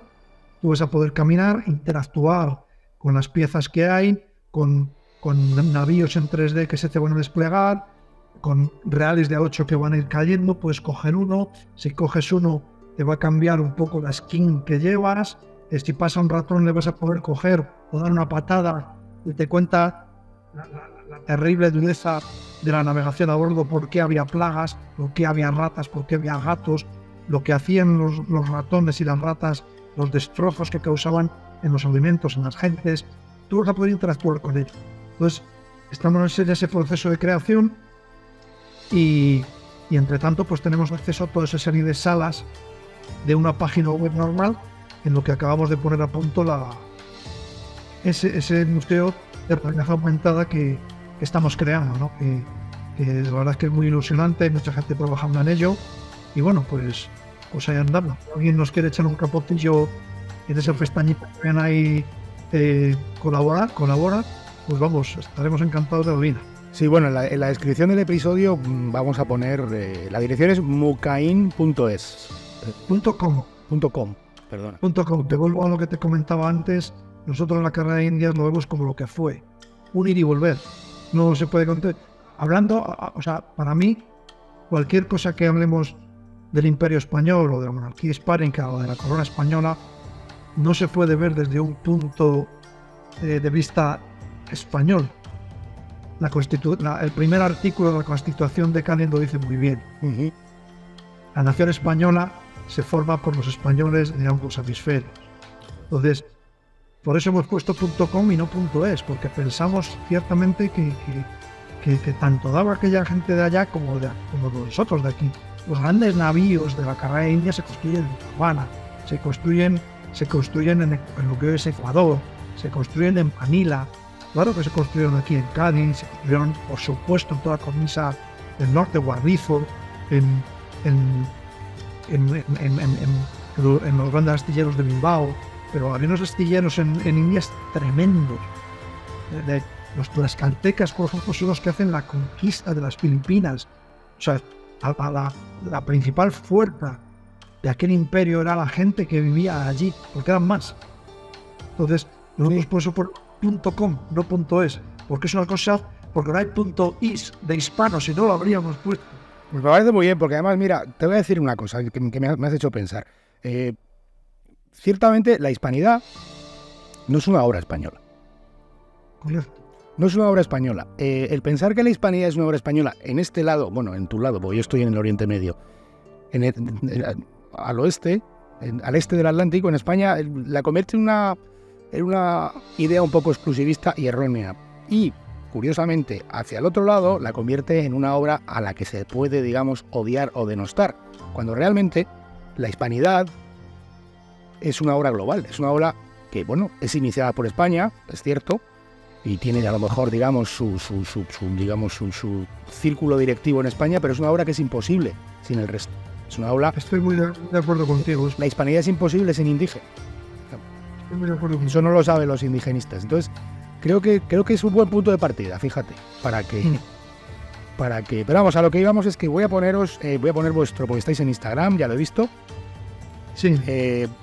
C: tú vas a poder caminar, interactuar con las piezas que hay, con navíos en 3D que se te van a desplegar, con reales de A8 que van a ir cayendo. Puedes coger uno, si coges uno te va a cambiar un poco la skin que llevas, si pasa un ratón le vas a poder coger o dar una patada y te cuenta la terrible dureza de la navegación a bordo, por qué había plagas, por qué había ratas, por qué había gatos, lo que hacían los ratones y las ratas, los destrozos que causaban en los alimentos, en las gentes. Tú vas a poder interactuar con ello. Entonces, estamos en ese proceso de creación y entre tanto pues tenemos acceso a toda esa serie de salas de una página web normal, en lo que acabamos de poner a punto ese museo de realidad aumentada que estamos creando, ¿no? Que la verdad es que es muy ilusionante, hay mucha gente trabajando en ello, y bueno, pues ahí andamos. Si alguien nos quiere echar un capotillo y de ese pestañito que ven ahí, colabora, pues vamos, estaremos encantados de la vida.
B: Sí, bueno, en la descripción del episodio vamos a poner, la dirección es mucain.es.
C: .com.
B: Perdona.
C: .com. Te vuelvo a lo que te comentaba antes. Nosotros en la carrera de Indias lo vemos como lo que fue, un ir y volver. No se puede contar. Hablando, o sea, para mí, cualquier cosa que hablemos del Imperio Español o de la monarquía hispánica o de la corona española, no se puede ver desde un punto de vista español. El primer artículo de la Constitución de Cádiz lo dice muy bien.
B: Uh-huh.
C: La nación española se forma por los españoles de ambos hemisferios. Entonces, por eso hemos puesto .com y no .es, porque pensamos ciertamente que que tanto daba aquella gente de allá como nosotros de aquí. Los grandes navíos de la carrera de India se construyen en La Habana, se construyen en lo que hoy es Ecuador, se construyen en Manila, claro que se construyeron aquí en Cádiz, se construyeron, por supuesto, en toda la cornisa del norte, Guarrizo, en los grandes astilleros de Bilbao, pero había unos astilleros en Indias tremendos. Los tlaxcaltecas, por ejemplo, son los que hacen la conquista de las Filipinas. O sea, la principal fuerza de aquel imperio era la gente que vivía allí, porque eran más. Entonces, nosotros por eso por .com, no .es, porque es una cosa, porque no hay .is de hispano, si no lo habríamos puesto.
B: Pues me parece muy bien, porque además, mira, te voy a decir una cosa que me has hecho pensar. Ciertamente, la hispanidad no es una obra española.
C: Correcto.
B: No es una obra española. El pensar que la hispanidad es una obra española en este lado, bueno, en tu lado, porque yo estoy en el Oriente Medio, al oeste, al este del Atlántico, en España, la convierte en una idea un poco exclusivista y errónea. Y, curiosamente, hacia el otro lado, la convierte en una obra a la que se puede, digamos, odiar o denostar, cuando realmente la hispanidad es una obra global, es una obra que, bueno, es iniciada por España, es cierto, y tiene a lo mejor, digamos, su círculo directivo en España, pero es una obra que es imposible sin el resto. Es una obra...
C: Estoy muy de acuerdo contigo.
B: La hispanidad es imposible sin indígena.
C: Estoy muy de acuerdo contigo.
B: Eso no lo saben los indigenistas. Entonces, creo que es un buen punto de partida, fíjate, para que... Pero vamos, a lo que íbamos es que voy a poner vuestro, porque estáis en Instagram, ya lo he visto.
C: Sí.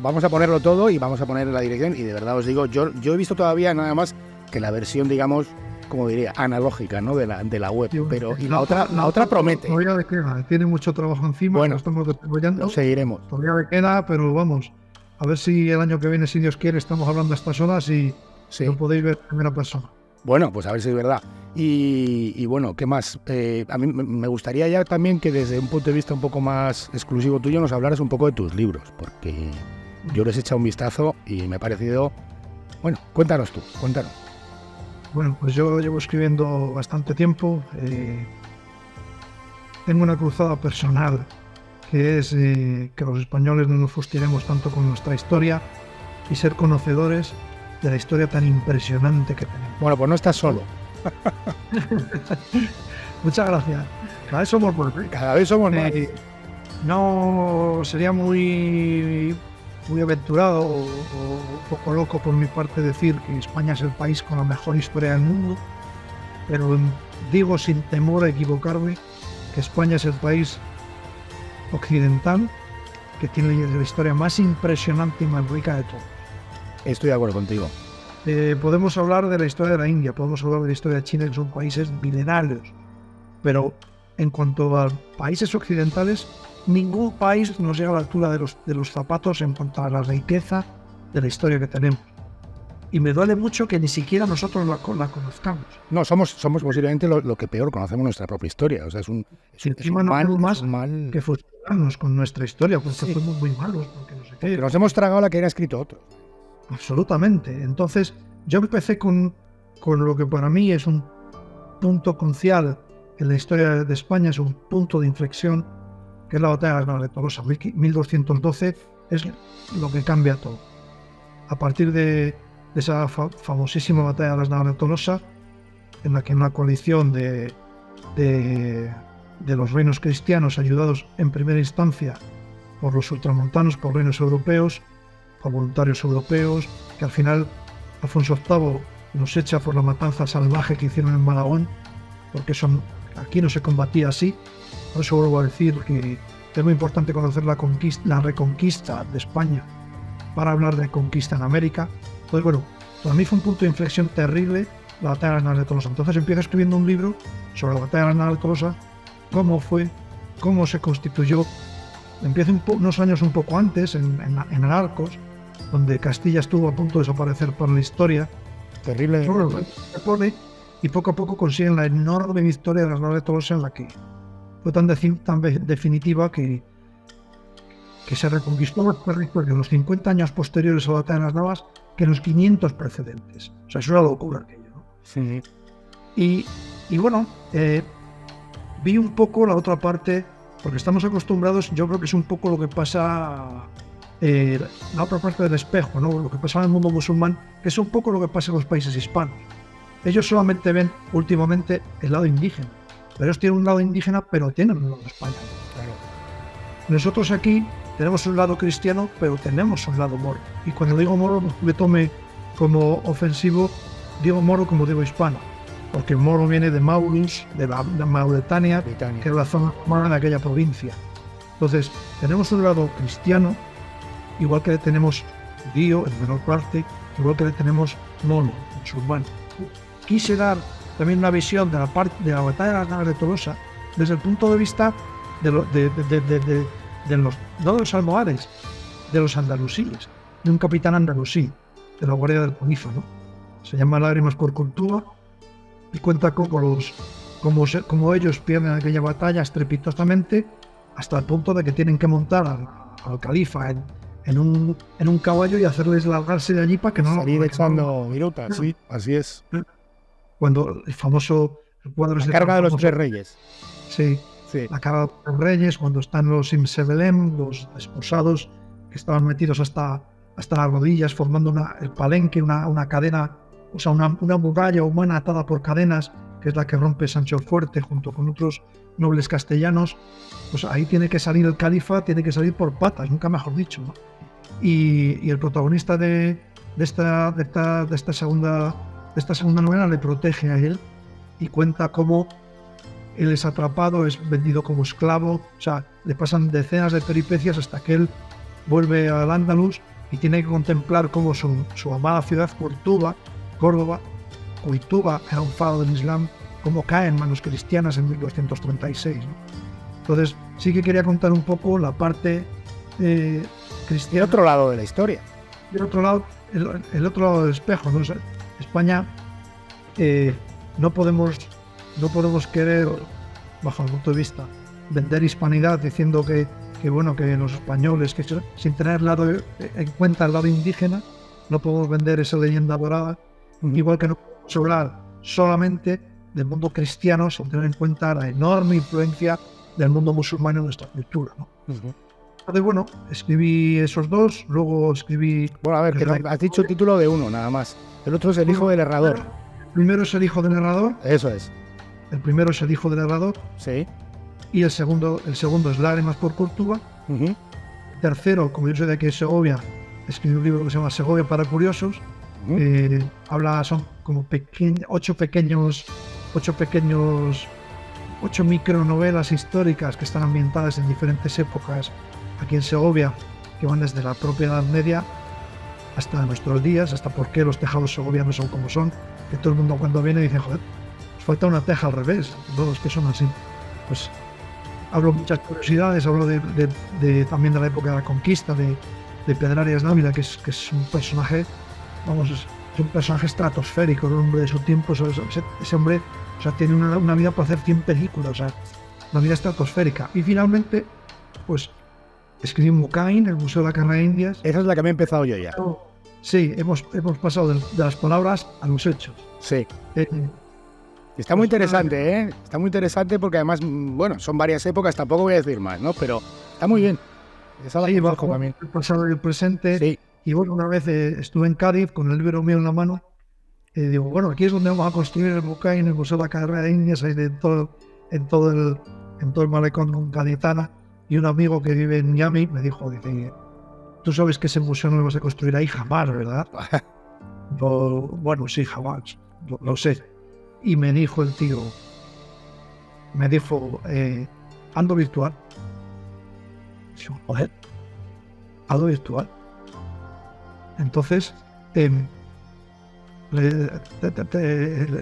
B: Vamos a ponerlo todo y vamos a poner la dirección, y de verdad os digo, yo he visto todavía nada más que la versión, digamos, como diría, analógica, ¿no? de la web, pero y la otra promete.
C: Todavía le queda, tiene mucho trabajo encima,
B: bueno,
C: lo estamos desarrollando.
B: Lo seguiremos.
C: Todavía le queda, pero vamos, a ver si el año que viene, si Dios quiere, estamos hablando a estas horas y lo podéis ver en primera persona.
B: Bueno, pues a ver si es verdad. Y bueno, ¿qué más? A mí me gustaría ya también que desde un punto de vista un poco más exclusivo tuyo nos hablaras un poco de tus libros, porque yo les he echado un vistazo y me ha parecido... Bueno, cuéntanos tú, cuéntanos.
C: Bueno, pues yo llevo escribiendo bastante tiempo. Tengo una cruzada personal, que es que los españoles no nos fustigemos tanto con nuestra historia y ser conocedores de la historia tan impresionante que tenemos.
B: Bueno, pues no estás solo.
C: Muchas gracias. Cada vez somos más. No sería muy aventurado o un poco loco por mi parte decir que España es el país con la mejor historia del mundo, pero digo sin temor a equivocarme que España es el país occidental que tiene la historia más impresionante y más rica de todos.
B: Estoy de acuerdo contigo.
C: Podemos hablar de la historia de la India, podemos hablar de la historia de China, que son países milenarios, pero en cuanto a países occidentales, ningún país nos llega a la altura de los zapatos en cuanto a la riqueza de la historia que tenemos. Y me duele mucho que ni siquiera nosotros la conozcamos.
B: No, somos posiblemente lo que peor conocemos nuestra propia historia. O sea, es un
C: mal que fusionarnos con nuestra historia, porque fuimos muy malos, porque no sé qué.
B: Que nos hemos tragado la que era escrito otro.
C: Absolutamente. Entonces, yo empecé con lo que para mí es un punto crucial en la historia de España, es un punto de inflexión, que es la batalla de las Navas de Tolosa. 1212 es lo que cambia todo. A partir de esa famosísima batalla de las Navas de Tolosa, en la que una coalición de los reinos cristianos, ayudados en primera instancia por los ultramontanos, por reinos europeos, por voluntarios europeos, que al final Alfonso VIII nos echa por la matanza salvaje que hicieron en Malagón, porque aquí no se combatía así. Por eso vuelvo a decir que es muy importante conocer la reconquista de España para hablar de conquista en América. Entonces, bueno, para mí fue un punto de inflexión terrible la batalla de las Navas de Tolosa. Entonces empiezo escribiendo un libro sobre la batalla de las Navas de Tolosa, cómo fue, cómo se constituyó. Empiezo unos años un poco antes, en Arcos, donde Castilla estuvo a punto de desaparecer por la historia.
B: Terrible.
C: Y poco a poco consiguen la enorme victoria de las Navas de Tolosa, en la que fue tan definitiva que se reconquistó los territorios en los 50 años posteriores a la batalla de las Navas que en los 500 precedentes. O sea, es una locura aquello, ¿no?
B: Sí.
C: Y Y bueno, vi un poco la otra parte, porque estamos acostumbrados, yo creo que es un poco lo que pasa, la otra parte del espejo, ¿no? Lo que pasa en el mundo musulmán, que es un poco lo que pasa en los países hispanos. Ellos solamente ven últimamente el lado indígena, pero ellos tienen un lado indígena, pero tienen un lado español.
B: Claro.
C: Nosotros aquí tenemos un lado cristiano, pero tenemos un lado moro. Y cuando digo moro, no me tome como ofensivo, digo moro como digo hispano, porque moro viene de Maurus, de Mauritania,
B: Britania.
C: que es la zona romana de aquella provincia. Entonces, tenemos un lado cristiano, igual que tenemos judío, en menor parte, igual que tenemos mono, musulmán. Quise dar también una visión de la batalla de las Navas de Tolosa desde el punto de vista de los, no de los almohades, de los andalusíes, de un capitán andalusí, de la Guardia del Conífero, ¿no? Se llama Lágrimas por Cultura y cuenta como ellos pierden aquella batalla estrepitosamente hasta el punto de que tienen que montar al califa en un caballo y hacerles largarse de allí para que no
B: Salir echando virutas, sí, así es.
C: Cuando el famoso cuadro
B: La carga de los tres reyes.
C: Sí,
B: Sí.
C: la carga de los reyes, cuando están los Imsebelem, los desposados, que estaban metidos hasta las rodillas, formando el palenque, una cadena, o sea, una muralla humana atada por cadenas, que es la que rompe Sancho el Fuerte junto con otros nobles castellanos. Pues ahí tiene que salir el califa, tiene que salir por patas, nunca mejor dicho, ¿no? Y el protagonista de esta segunda novela le protege a él y cuenta cómo él es atrapado, es vendido como esclavo, o sea, le pasan decenas de peripecias hasta que él vuelve al Andalus y tiene que contemplar cómo su amada ciudad Córdoba, era un faro del Islam, cómo cae en manos cristianas en 1236, ¿no? Entonces sí que quería contar un poco la parte cristiana.
B: Y el otro lado de la historia.
C: Y el otro lado, el otro lado del espejo, ¿no? O sea, España no podemos querer, bajo el punto de vista, vender hispanidad diciendo que los españoles, que sin tener en cuenta el lado indígena, no podemos vender esa leyenda dorada, igual que no podemos hablar solamente del mundo cristiano sin tener en cuenta la enorme influencia del mundo musulmán en nuestra cultura, ¿no? Entonces, bueno, escribí esos dos, luego escribí...
B: Bueno, a ver, que has dicho el título de uno, nada más. El otro es El hijo del herrador.
C: El primero es El hijo del herrador.
B: Eso es.
C: El primero es El hijo del herrador.
B: Sí.
C: Y el segundo es Lágrimas por Córdoba. Tercero, como yo soy de aquí de Segovia, escribí un libro que se llama Segovia para curiosos. Son como 8 micronovelas históricas que están ambientadas en diferentes épocas aquí en Segovia, que van desde la propia Edad Media hasta nuestros días, hasta por qué los tejados segovianos son como son, que todo el mundo cuando viene dice, joder, nos falta una teja al revés, todos que son así. Pues hablo muchas curiosidades, hablo también de la época de la conquista, de Pedrarias Dávila, que es un personaje, es un personaje estratosférico, un hombre de su tiempo, ese hombre, o sea, tiene una vida para hacer 100 películas, o sea, una vida estratosférica. Y finalmente, pues, escribí Mucain, el Museo de la Carrera de Indias.
B: Esa es la que me he empezado yo ya.
C: Sí, hemos pasado de las palabras a los hechos.
B: Sí. Está muy interesante, ¿eh? Está muy interesante porque además, bueno, son varias épocas, tampoco voy a decir más, ¿no? Pero está muy bien. Esa
C: sí, bajo también. El pasado y el presente. Sí. Y bueno, una vez estuve en Cádiz con el libro mío en la mano. Digo, bueno, aquí es donde vamos a construir el Mucain, el Museo de la Carrera de Indias, ahí en todo el malecón gaditana. Y un amigo que vive en Miami me dijo, dice, tú sabes que ese museo no lo vas a construir ahí jamás, ¿verdad? Bueno, sí, jamás, lo sé. Y me dijo el tío, ando virtual. Digo, joder, ando virtual. Entonces, le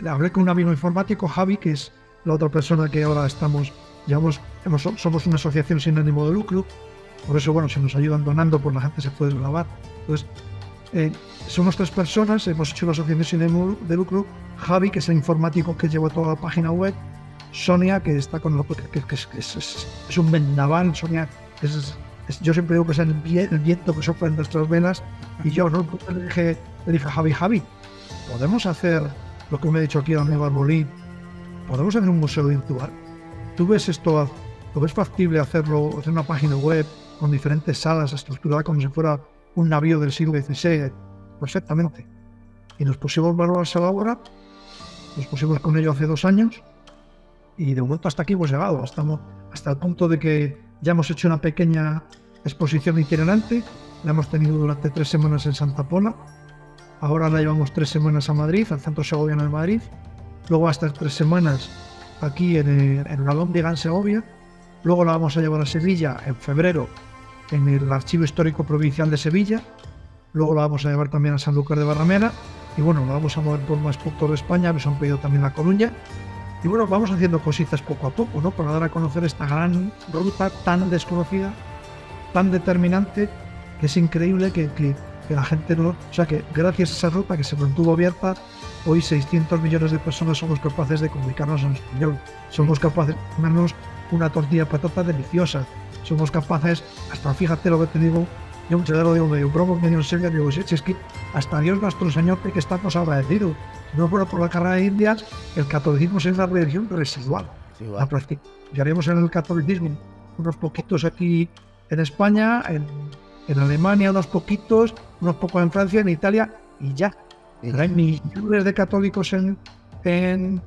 C: hablé con un amigo informático, Javi, que es la otra persona que ahora somos una asociación sin ánimo de lucro, por eso, bueno, si nos ayudan donando, pues la gente se puede grabar. Entonces, somos 3 personas, hemos hecho la asociación sin ánimo de lucro, Javi, que es el informático que lleva toda la página web, Sonia, que está con que es un vendaval, Sonia, yo siempre digo que es el viento que sopla en nuestras venas, y yo le dije a Javi, ¿podemos hacer lo que me ha dicho aquí el amigo Arbolí? podemos hacer un museo virtual. Tú ves esto, lo ves factible hacerlo, hacer una página web con diferentes salas estructurada como si fuera un navío del siglo XVI, perfectamente. Y nos pusimos manos a la obra, nos pusimos con ello hace 2 años y de momento hasta aquí hemos llegado. Estamos hasta el punto de que ya hemos hecho una pequeña exposición itinerante, la hemos tenido durante 3 semanas en Santa Pola, ahora la llevamos 3 semanas a Madrid, al Centro Segoviano de Madrid, luego va a estar 3 semanas aquí en la Alhóndiga en Segovia, luego la vamos a llevar a Sevilla en febrero en el Archivo Histórico Provincial de Sevilla, luego la vamos a llevar también a Sanlúcar de Barrameda y bueno, la vamos a mover por más puntos de España, nos han pedido también La Coruña y bueno, vamos haciendo cositas poco a poco, ¿no? Para dar a conocer esta gran ruta tan desconocida, tan determinante, que es increíble que la gente no... O sea que gracias a esa ruta que se mantuvo abierta, hoy 600 millones de personas somos capaces de comunicarnos en español, somos capaces de comernos una tortilla de patata deliciosa, somos capaces, hasta fíjate lo que te digo, yo muchas veces lo digo medio broma, medio en serio, digo, si es que hasta Dios nuestro Señor que estamos agradecidos. Si no fuera por la carrera de Indias, el catolicismo es la religión residual. La practicaríamos en el catolicismo unos poquitos aquí en España, en Alemania unos poquitos, unos pocos en Francia, en Italia y ya. Pero hay millones de católicos en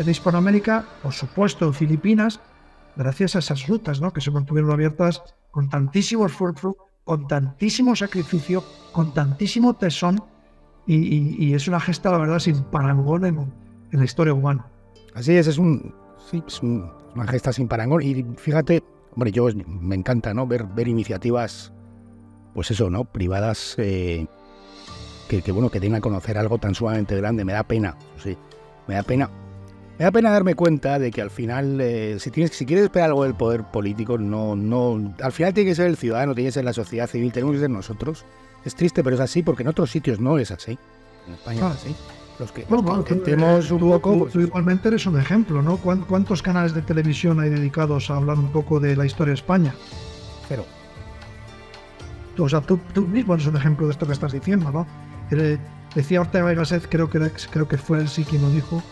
C: Hispanoamérica, por supuesto en Filipinas, gracias a esas rutas, ¿no? Que se mantuvieron abiertas con tantísimo esfuerzo, con tantísimo sacrificio, con tantísimo tesón y es una gesta, la verdad, sin parangón en la historia humana.
B: Así es una gesta sin parangón y fíjate, hombre, yo me encanta, ¿no? ver iniciativas, pues eso, ¿no? Privadas que bueno, que tengan a conocer algo tan sumamente grande. Me da pena, sí, me da pena darme cuenta de que al final, si quieres esperar algo del poder político, no, al final tiene que ser el ciudadano, tiene que ser la sociedad civil, tenemos que ser nosotros. Es triste, pero es así, porque en otros sitios no es así. En España es así. Los que tenemos un poco...
C: Tú igualmente eres un ejemplo, ¿no? ¿Cuántos canales de televisión hay dedicados a hablar un poco de la historia de España?
B: Cero.
C: O sea, tú mismo eres un ejemplo de esto que estás diciendo, ¿no? Decía Ortega y Gasset, creo que fue él sí quien lo dijo,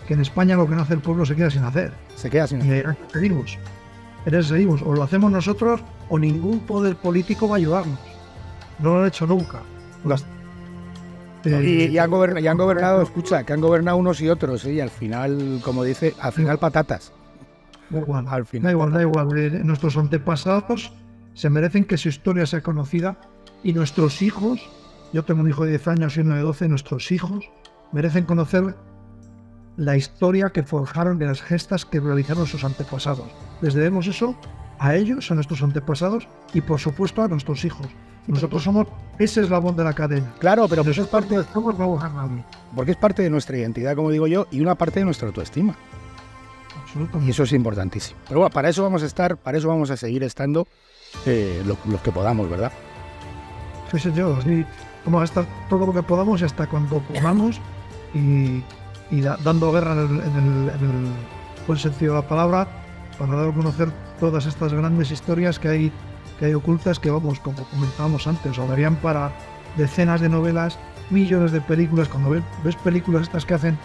C: que en España lo que no hace el pueblo se queda sin hacer.
B: Se queda sin hacer.
C: Y seguimos. O lo hacemos nosotros o ningún poder político va a ayudarnos. No lo han hecho nunca.
B: Y han gobernado, escucha, que han gobernado unos y otros, y al final, como dice, al final patatas.
C: Da igual,
B: al final,
C: da igual. Nuestros antepasados se merecen que su historia sea conocida y nuestros hijos, yo tengo un hijo de 10 años y uno de 12, nuestros hijos merecen conocer la historia que forjaron de las gestas que realizaron sus antepasados. Les debemos eso a ellos, a nuestros antepasados y por supuesto a nuestros hijos. Nosotros somos ese eslabón de la cadena.
B: Claro, pero eso es parte de...
C: nadie.
B: Porque es parte de nuestra identidad, como digo yo, y una parte de nuestra autoestima.
C: Absolutamente.
B: Y eso es importantísimo. Pero bueno, para eso vamos a seguir estando los que podamos, ¿verdad?
C: Sí, señor. Sí. Vamos a estar todo lo que podamos y hasta cuando podamos y dando guerra en el buen sentido de la palabra para dar a conocer todas estas grandes historias que hay ocultas que, vamos, como comentábamos antes, hablarían para decenas de novelas, millones de películas. Cuando ves películas estas que hacen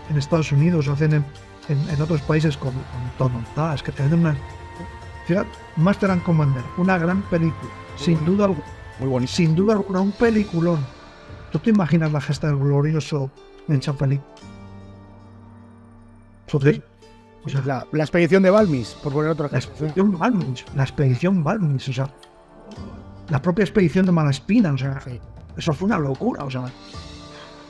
C: en Estados Unidos o hacen en otros países con tontadas, que te dan una... Fíjate, Master and Commander, una gran película, sin duda alguna.
B: Muy bonito.
C: Sin duda alguna, un peliculón. ¿Tú te imaginas la gesta del glorioso en Champelí? ¿Sí?
B: O sea, la expedición de Balmis, por poner otro ejemplo.
C: La expedición Balmis, o sea, la propia expedición de Malaspina, o sea, sí. Eso fue una locura, o sea,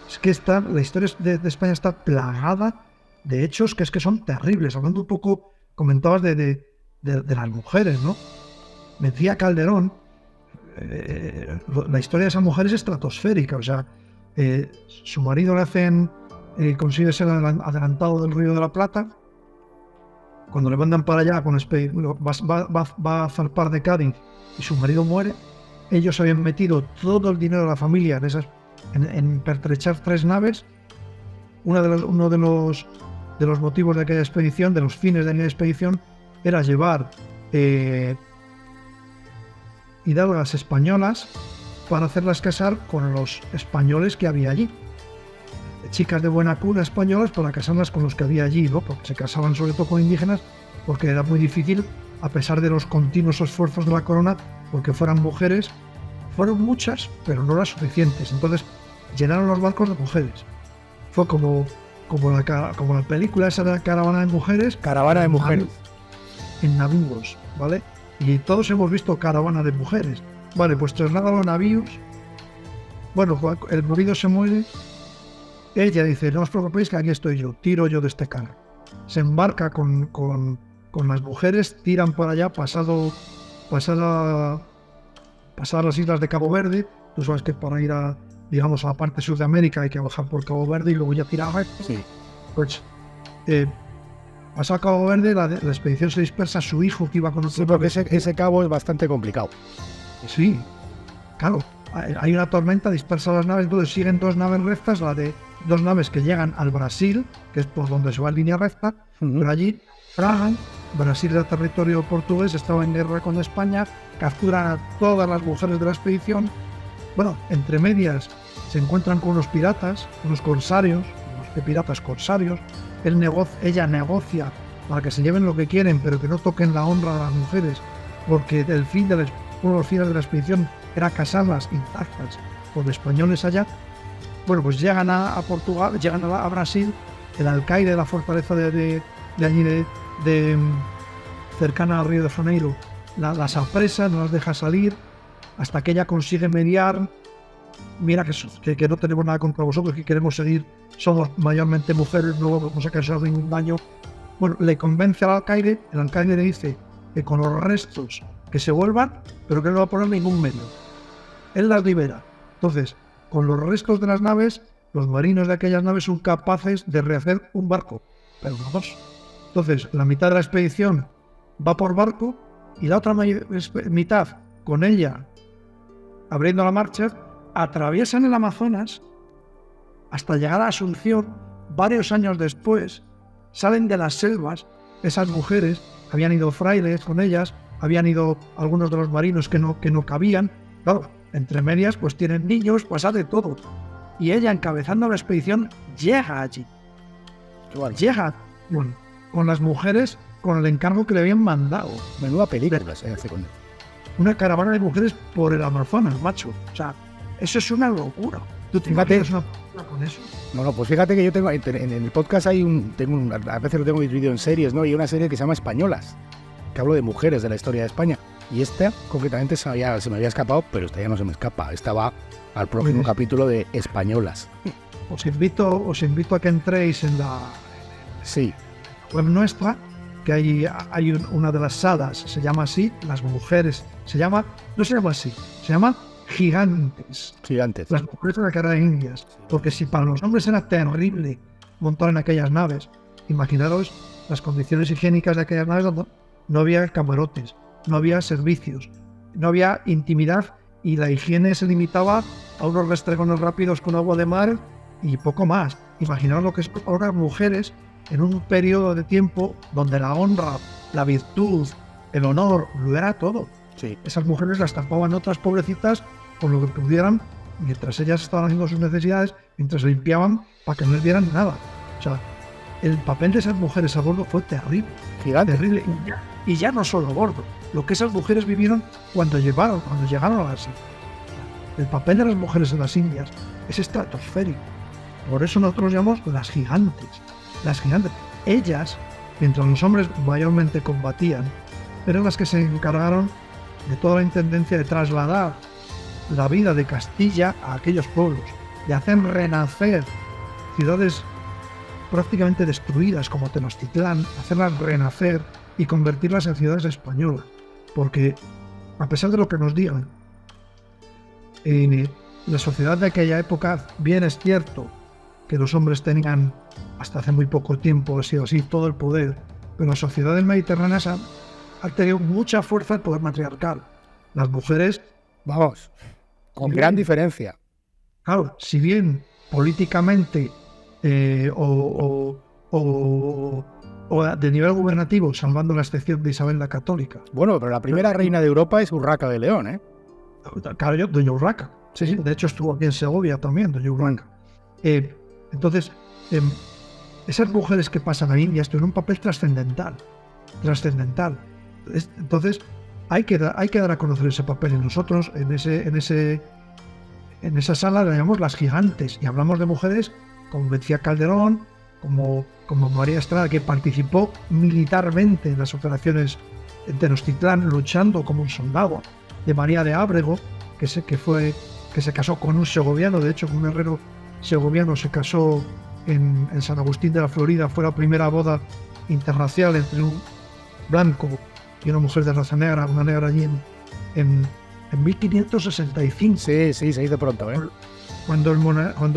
C: es que la historia de España está plagada de hechos que son terribles. Hablando un poco, comentabas de las mujeres, ¿no? Me decía Calderón, la historia de esa mujer es estratosférica, o sea, su marido le hacen, consigue ser adelantado del Río de la Plata. Cuando le mandan para allá va a zarpar de Cádiz y su marido muere, ellos habían metido todo el dinero de la familia en pertrechar 3 naves. Uno de los motivos de aquella expedición, de los fines de aquella expedición, era llevar hidalgas españolas para hacerlas casar con los españoles que había allí. chicas de buena cuna españolas para casarlas con los que había allí, ¿no? Porque se casaban sobre todo con indígenas, porque era muy difícil, a pesar de los continuos esfuerzos de la corona, porque fueran mujeres. Fueron muchas, pero no las suficientes. Entonces llenaron los barcos de mujeres. Fue como la película esa de Caravana de Mujeres.
B: Caravana de mujeres.
C: En navíos, ¿vale? Y todos hemos visto Caravana de Mujeres. Vale, pues trasladan los navíos. Bueno, el marido se muere. Ella dice, no os preocupéis que aquí estoy yo. Tiro yo de este carro. Se embarca con las mujeres, tiran por allá, pasar las islas de Cabo Verde. Tú sabes que para ir a la parte sur de América hay que bajar por Cabo Verde y luego ya tirar recto.
B: Sí.
C: Pues pasa a Cabo Verde, la expedición se dispersa, su hijo que iba con
B: Sí, porque ese cabo es bastante complicado.
C: Sí, claro, hay una tormenta, dispersa las naves, entonces siguen dos naves rectas, dos naves que llegan al Brasil, que es por donde se va en línea recta, pero allí fragan. Brasil era territorio portugués, estaba en guerra con España, capturan a todas las mujeres de la expedición. Bueno, entre medias se encuentran con unos piratas, unos corsarios, piratas corsarios. Ella negocia para que se lleven lo que quieren, pero que no toquen la honra a las mujeres, porque uno de los fines de la expedición era casarlas intactas con españoles allá. Bueno, pues llegan a Portugal, llegan a Brasil. El alcaide de la fortaleza de allí cercana al Río de Janeiro las apresa, no las deja salir, hasta que ella consigue mediar. Mira que no tenemos nada contra vosotros, que queremos seguir, somos mayormente mujeres, no vamos a causar ningún daño. Bueno, le convence al alcaide, el alcaide le dice que con los restos que se vuelvan, pero que no va a poner ningún medio. Él las libera. Entonces, con los restos de las naves, los marinos de aquellas naves son capaces de rehacer un barco, pero no dos. Entonces, la mitad de la expedición va por barco y la otra mitad, con ella abriendo la marcha, atraviesan el Amazonas hasta llegar a Asunción. Varios años después, salen de las selvas. Esas mujeres, habían ido frailes con ellas, habían ido algunos de los marinos que no cabían. Claro, entre medias, pues tienen niños, pasa de todo. Y ella, encabezando la expedición, llega allí. Llega, bueno, con las mujeres, con el encargo que le habían mandado.
B: Menuda película se hace con él.
C: Una caravana de mujeres por el Amazonas, macho. O sea, eso es una locura. ¿Tú te
B: Fíjate,
C: imaginas una película con eso?
B: No, pues fíjate que yo tengo en el podcast a veces lo tengo dividido en series, ¿no? Y hay una serie que se llama Españolas, que hablo de mujeres de la historia de España. Y esta, concretamente, se me había escapado, pero esta ya no se me escapa. Esta va al próximo capítulo de Españolas.
C: Os invito a que entréis en la web nuestra, que hay una de las salas, se llama así, las mujeres, no se llama así, se llama Gigantes. Las mujeres de la cara de indias. Porque si para los hombres era terrible montar en aquellas naves, imaginaros las condiciones higiénicas de aquellas naves donde no había camarotes, no había servicios, no había intimidad y la higiene se limitaba a unos restregones rápidos con agua de mar y poco más. Imaginaos lo que es ahora mujeres en un periodo de tiempo donde la honra, la virtud, el honor, lo era todo.
B: Sí.
C: Esas mujeres las tapaban otras pobrecitas con lo que pudieran, mientras ellas estaban haciendo sus necesidades, mientras se limpiaban para que no les vieran nada. O sea, el papel de esas mujeres a bordo fue terrible.
B: Gigante.
C: Terrible. Y ya no solo a bordo, lo que esas mujeres vivieron cuando llegaron a las Indias. El papel de las mujeres en las Indias es estratosférico. Por eso nosotros llamamos las gigantes. Las gigantes. Ellas, mientras los hombres mayormente combatían, eran las que se encargaron de toda la intendencia de trasladar la vida de Castilla a aquellos pueblos, de hacer renacer ciudades prácticamente destruidas como Tenochtitlán, hacerlas renacer y convertirlas en ciudades españolas. Porque, a pesar de lo que nos digan, en la sociedad de aquella época, bien es cierto que los hombres tenían, hasta hace muy poco tiempo, ha sido así, todo el poder, pero las sociedades mediterráneas han tenido mucha fuerza el poder matriarcal. Las mujeres,
B: vamos, con gran diferencia.
C: Claro, si bien políticamente o de nivel gubernativo, salvando la excepción de Isabel la Católica.
B: Bueno, pero la primera reina de Europa es Urraca de León, ¿eh?
C: Claro, doña Urraca. Sí, de hecho estuvo aquí en Segovia también, doña Urraca. Entonces, esas mujeres que pasan a Indias tienen un papel trascendental. Entonces, hay que dar a conocer ese papel. Y nosotros, en esa sala la llamamos las gigantes, y hablamos de mujeres como Betsía Calderón, como María Estrada, que participó militarmente en las operaciones en Tenochtitlán, luchando como un soldado, de María de Ábrego, que se casó con un segoviano. De hecho, con un herrero segoviano se casó en San Agustín de la Florida. Fue la primera boda internacional entre un blanco y una mujer de raza negra, una negra allí en 1565.
B: Sí, se hizo pronto, ¿eh?
C: Cuando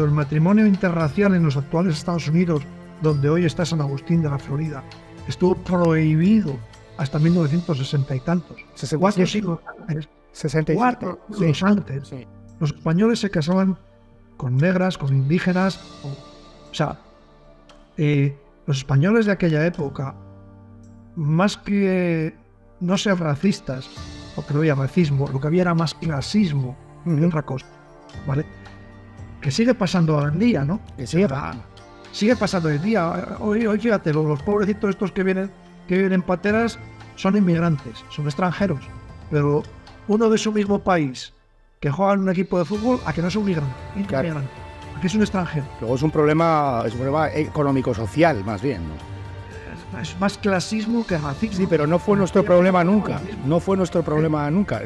C: el matrimonio interracial en los actuales Estados Unidos, donde hoy está San Agustín de la Florida, estuvo prohibido hasta 1960 y tantos. 4 siglos antes.
B: 64
C: siglos antes.
B: Sí.
C: Los españoles se casaban con negras, con indígenas. O sea, los españoles de aquella época, más que no ser racistas, porque no había racismo, lo que había era más clasismo que otra cosa, ¿vale? Que sigue pasando hoy en día, ¿no? Sigue pasando hoy en día. Hoy fíjate, los pobrecitos estos que vienen en pateras son inmigrantes, son extranjeros, pero uno de su mismo país que juega en un equipo de fútbol, a que no es un migrante,
B: Claro.
C: a que es un extranjero.
B: Luego es un problema económico-social, más bien, ¿no?
C: Es más clasismo que racismo.
B: Sí, pero no fue nuestro problema nunca. No fue nuestro problema nunca.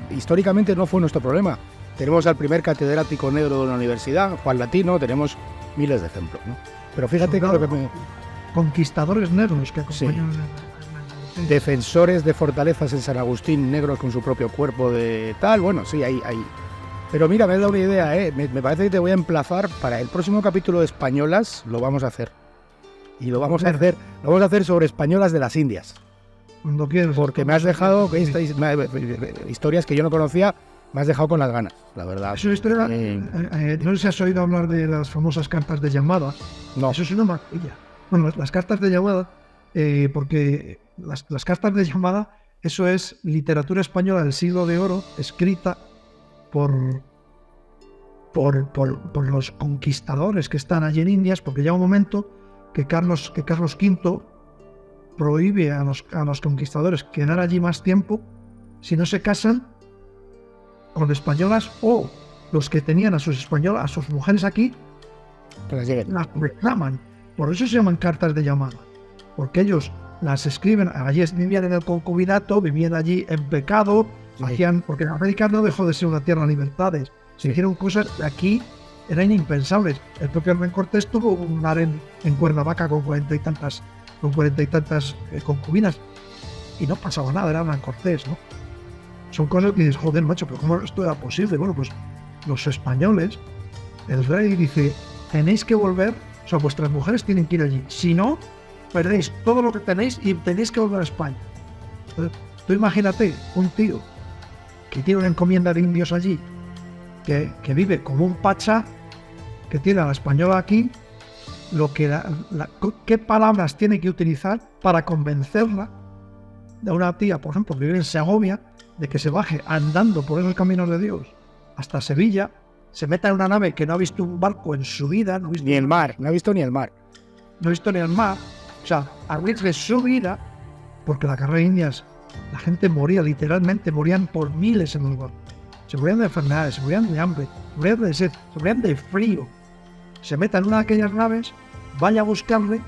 B: Históricamente no fue nuestro problema. Tenemos al primer catedrático negro de una universidad, Juan Latino, tenemos miles de ejemplos, ¿no? Pero fíjate que lo que
C: Conquistadores negros que
B: Sí.
C: acompañan
B: defensores de fortalezas en San Agustín, negros con su propio cuerpo de tal, bueno, sí, hay. Pero mira, me has dado una idea, ¿eh? Me parece que te voy a emplazar para el próximo capítulo de Españolas, lo vamos a hacer. Y lo vamos a hacer sobre españolas de las Indias.
C: cuando quieras.
B: Porque me has dejado historias que yo no conocía, me has dejado con las ganas, la verdad.
C: Es una historia, no sé si has oído hablar de las famosas cartas de llamada.
B: No.
C: Eso es una maravilla. Bueno, las cartas de llamada, porque las cartas de llamada, eso es literatura española del siglo de oro, escrita por los conquistadores que están allí en Indias, porque llega un momento que Carlos V prohíbe a los conquistadores quedar allí más tiempo si no se casan con españolas, o los que tenían a sus mujeres aquí
B: Que las lleguen.
C: las reclaman. Por eso se llaman cartas de llamada, porque ellos las escriben. Allí vivían en el concubinato, vivían allí en pecado,
B: Sí.
C: porque América no dejó de ser una tierra de libertades. Se hicieron cosas que aquí eran impensables. El propio Hernán Cortés tuvo un harén en Cuernavaca con 40 y tantas concubinas, y no pasaba nada, era Hernán Cortés, ¿no? Son cosas que dices, joder, macho, pero ¿cómo esto era posible? Bueno, pues los españoles, el rey dice, tenéis que volver, o sea, vuestras mujeres tienen que ir allí, si no, perdéis todo lo que tenéis y tenéis que volver a España. Entonces, tú imagínate un tío que tiene una encomienda de indios allí, que vive como un pacha, que tiene a la española aquí, qué palabras tiene que utilizar para convencerla de una tía, por ejemplo, que vive en Segovia, de que se baje andando por esos caminos de Dios hasta Sevilla, se meta en una nave que no ha visto un barco en su vida, no ha visto
B: Ni el mar, no he visto ni el mar.
C: mar, o sea, arriesgue su vida, porque la carrera de Indias, la gente moría, literalmente morían por miles en los barcos. Se morían de enfermedades, se morían de hambre, se morían de sed, se morían de frío. Se meta en una de aquellas naves, vaya a buscarle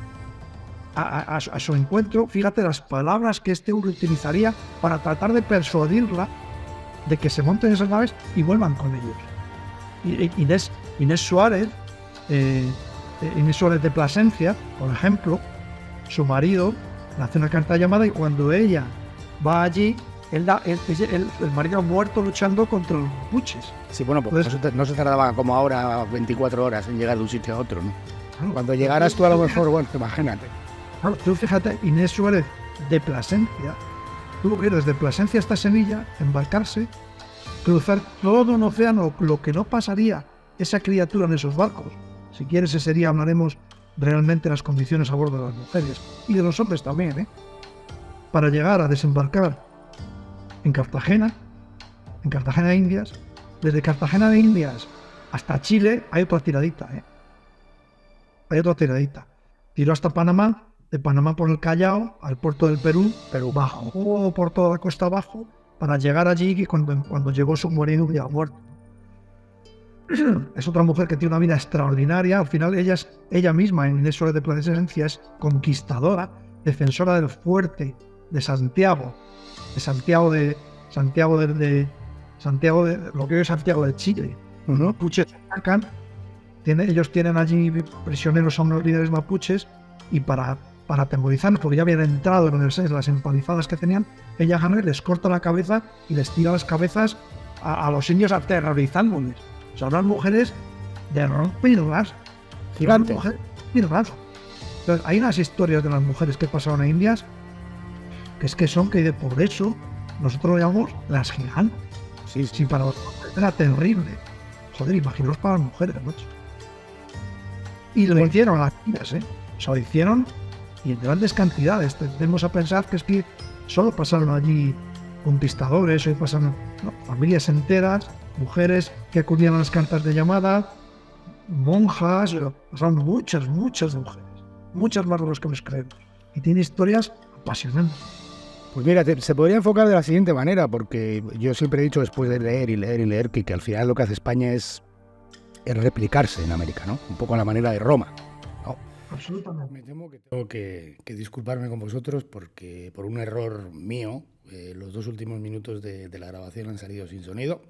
C: a su encuentro. Fíjate las palabras que este hombre utilizaría para tratar de persuadirla de que se monten esas naves y vuelvan con ellos. Inés Suárez de Plasencia, por ejemplo, su marido le hace una carta de llamada, y cuando ella va allí, el marido muerto luchando contra los mapuches.
B: Sí, bueno, pues no se tardaba como ahora 24 horas en llegar de un sitio a otro, ¿no?
C: Claro.
B: Cuando llegaras tú a lo mejor, bueno, imagínate.
C: Claro, tú fíjate, Inés Suárez de Plasencia tuvo que ir desde Plasencia hasta Sevilla, embarcarse, cruzar todo un océano, lo que no pasaría esa criatura en esos barcos. Si quieres, ese día hablaremos realmente de las condiciones a bordo de las mujeres y de los hombres también, ¿eh? Para llegar a desembarcar en Cartagena de Indias. Desde Cartagena de Indias hasta Chile hay otra tiradita, hay otra tiradita. Tiró hasta Panamá, de Panamá por el Callao, al puerto del Perú, bajó por toda la costa abajo para llegar allí, y cuando llegó su marido ya muerto. Es otra mujer que tiene una vida extraordinaria. Al final ella misma en eso de presencia es conquistadora, defensora del fuerte de Santiago, de lo que hoy es Santiago de Chile. Los mapuches atacan, ellos tienen allí prisioneros a unos líderes mapuches, y para atemorizarlos, porque ya habían entrado en las empalizadas que tenían, ella agarra y les corta la cabeza y les tira las cabezas a los indios, aterrorizándoles. O sea, unas mujeres de romperlas, gigantes. Entonces, hay unas historias de las mujeres que pasaron a Indias que por eso nosotros lo llamamos las gigantes. Sí, para nosotros era terrible. Joder, imaginaos para las mujeres, macho. Y lo hicieron a las Indias, O sea, lo hicieron y en grandes cantidades. Tendemos a pensar que es que solo pasaron allí conquistadores, hoy pasaron familias enteras, mujeres que acudían a las cartas de llamada, monjas, pasaron muchas mujeres, muchas más de los que nos creemos. Y tiene historias apasionantes.
B: Pues mira, se podría enfocar de la siguiente manera, porque yo siempre he dicho, después de leer, que al final lo que hace España es replicarse en América, ¿no? Un poco a la manera de Roma, ¿no?
C: Absolutamente.
B: Me temo que tengo que disculparme con vosotros porque por un error mío, los 2 últimos minutos de la grabación han salido sin sonido,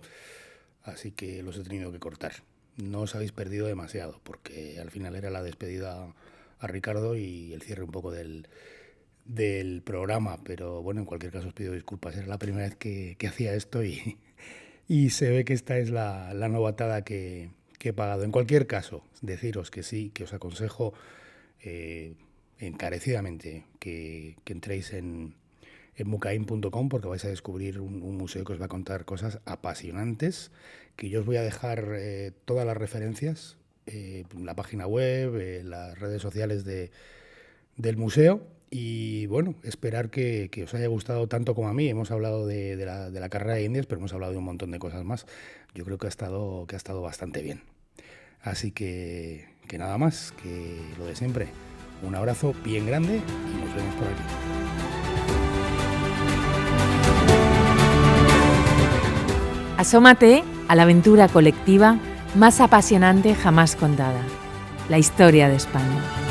B: así que los he tenido que cortar. No os habéis perdido demasiado, porque al final era la despedida a Ricardo y el cierre un poco del programa, pero bueno, en cualquier caso os pido disculpas, era la primera vez que hacía esto y se ve que esta es la novatada que he pagado. En cualquier caso, deciros que sí, que os aconsejo encarecidamente que entréis en mucain.com, porque vais a descubrir un museo que os va a contar cosas apasionantes, que yo os voy a dejar todas las referencias, la página web, las redes sociales del museo. Y bueno, esperar que os haya gustado tanto como a mí. Hemos hablado de la carrera de Indias, pero hemos hablado de un montón de cosas más. Yo creo que ha estado bastante bien. Así que nada más, que lo de siempre. Un abrazo bien grande y nos vemos por aquí.
A: Asómate a la aventura colectiva más apasionante jamás contada, la historia de España.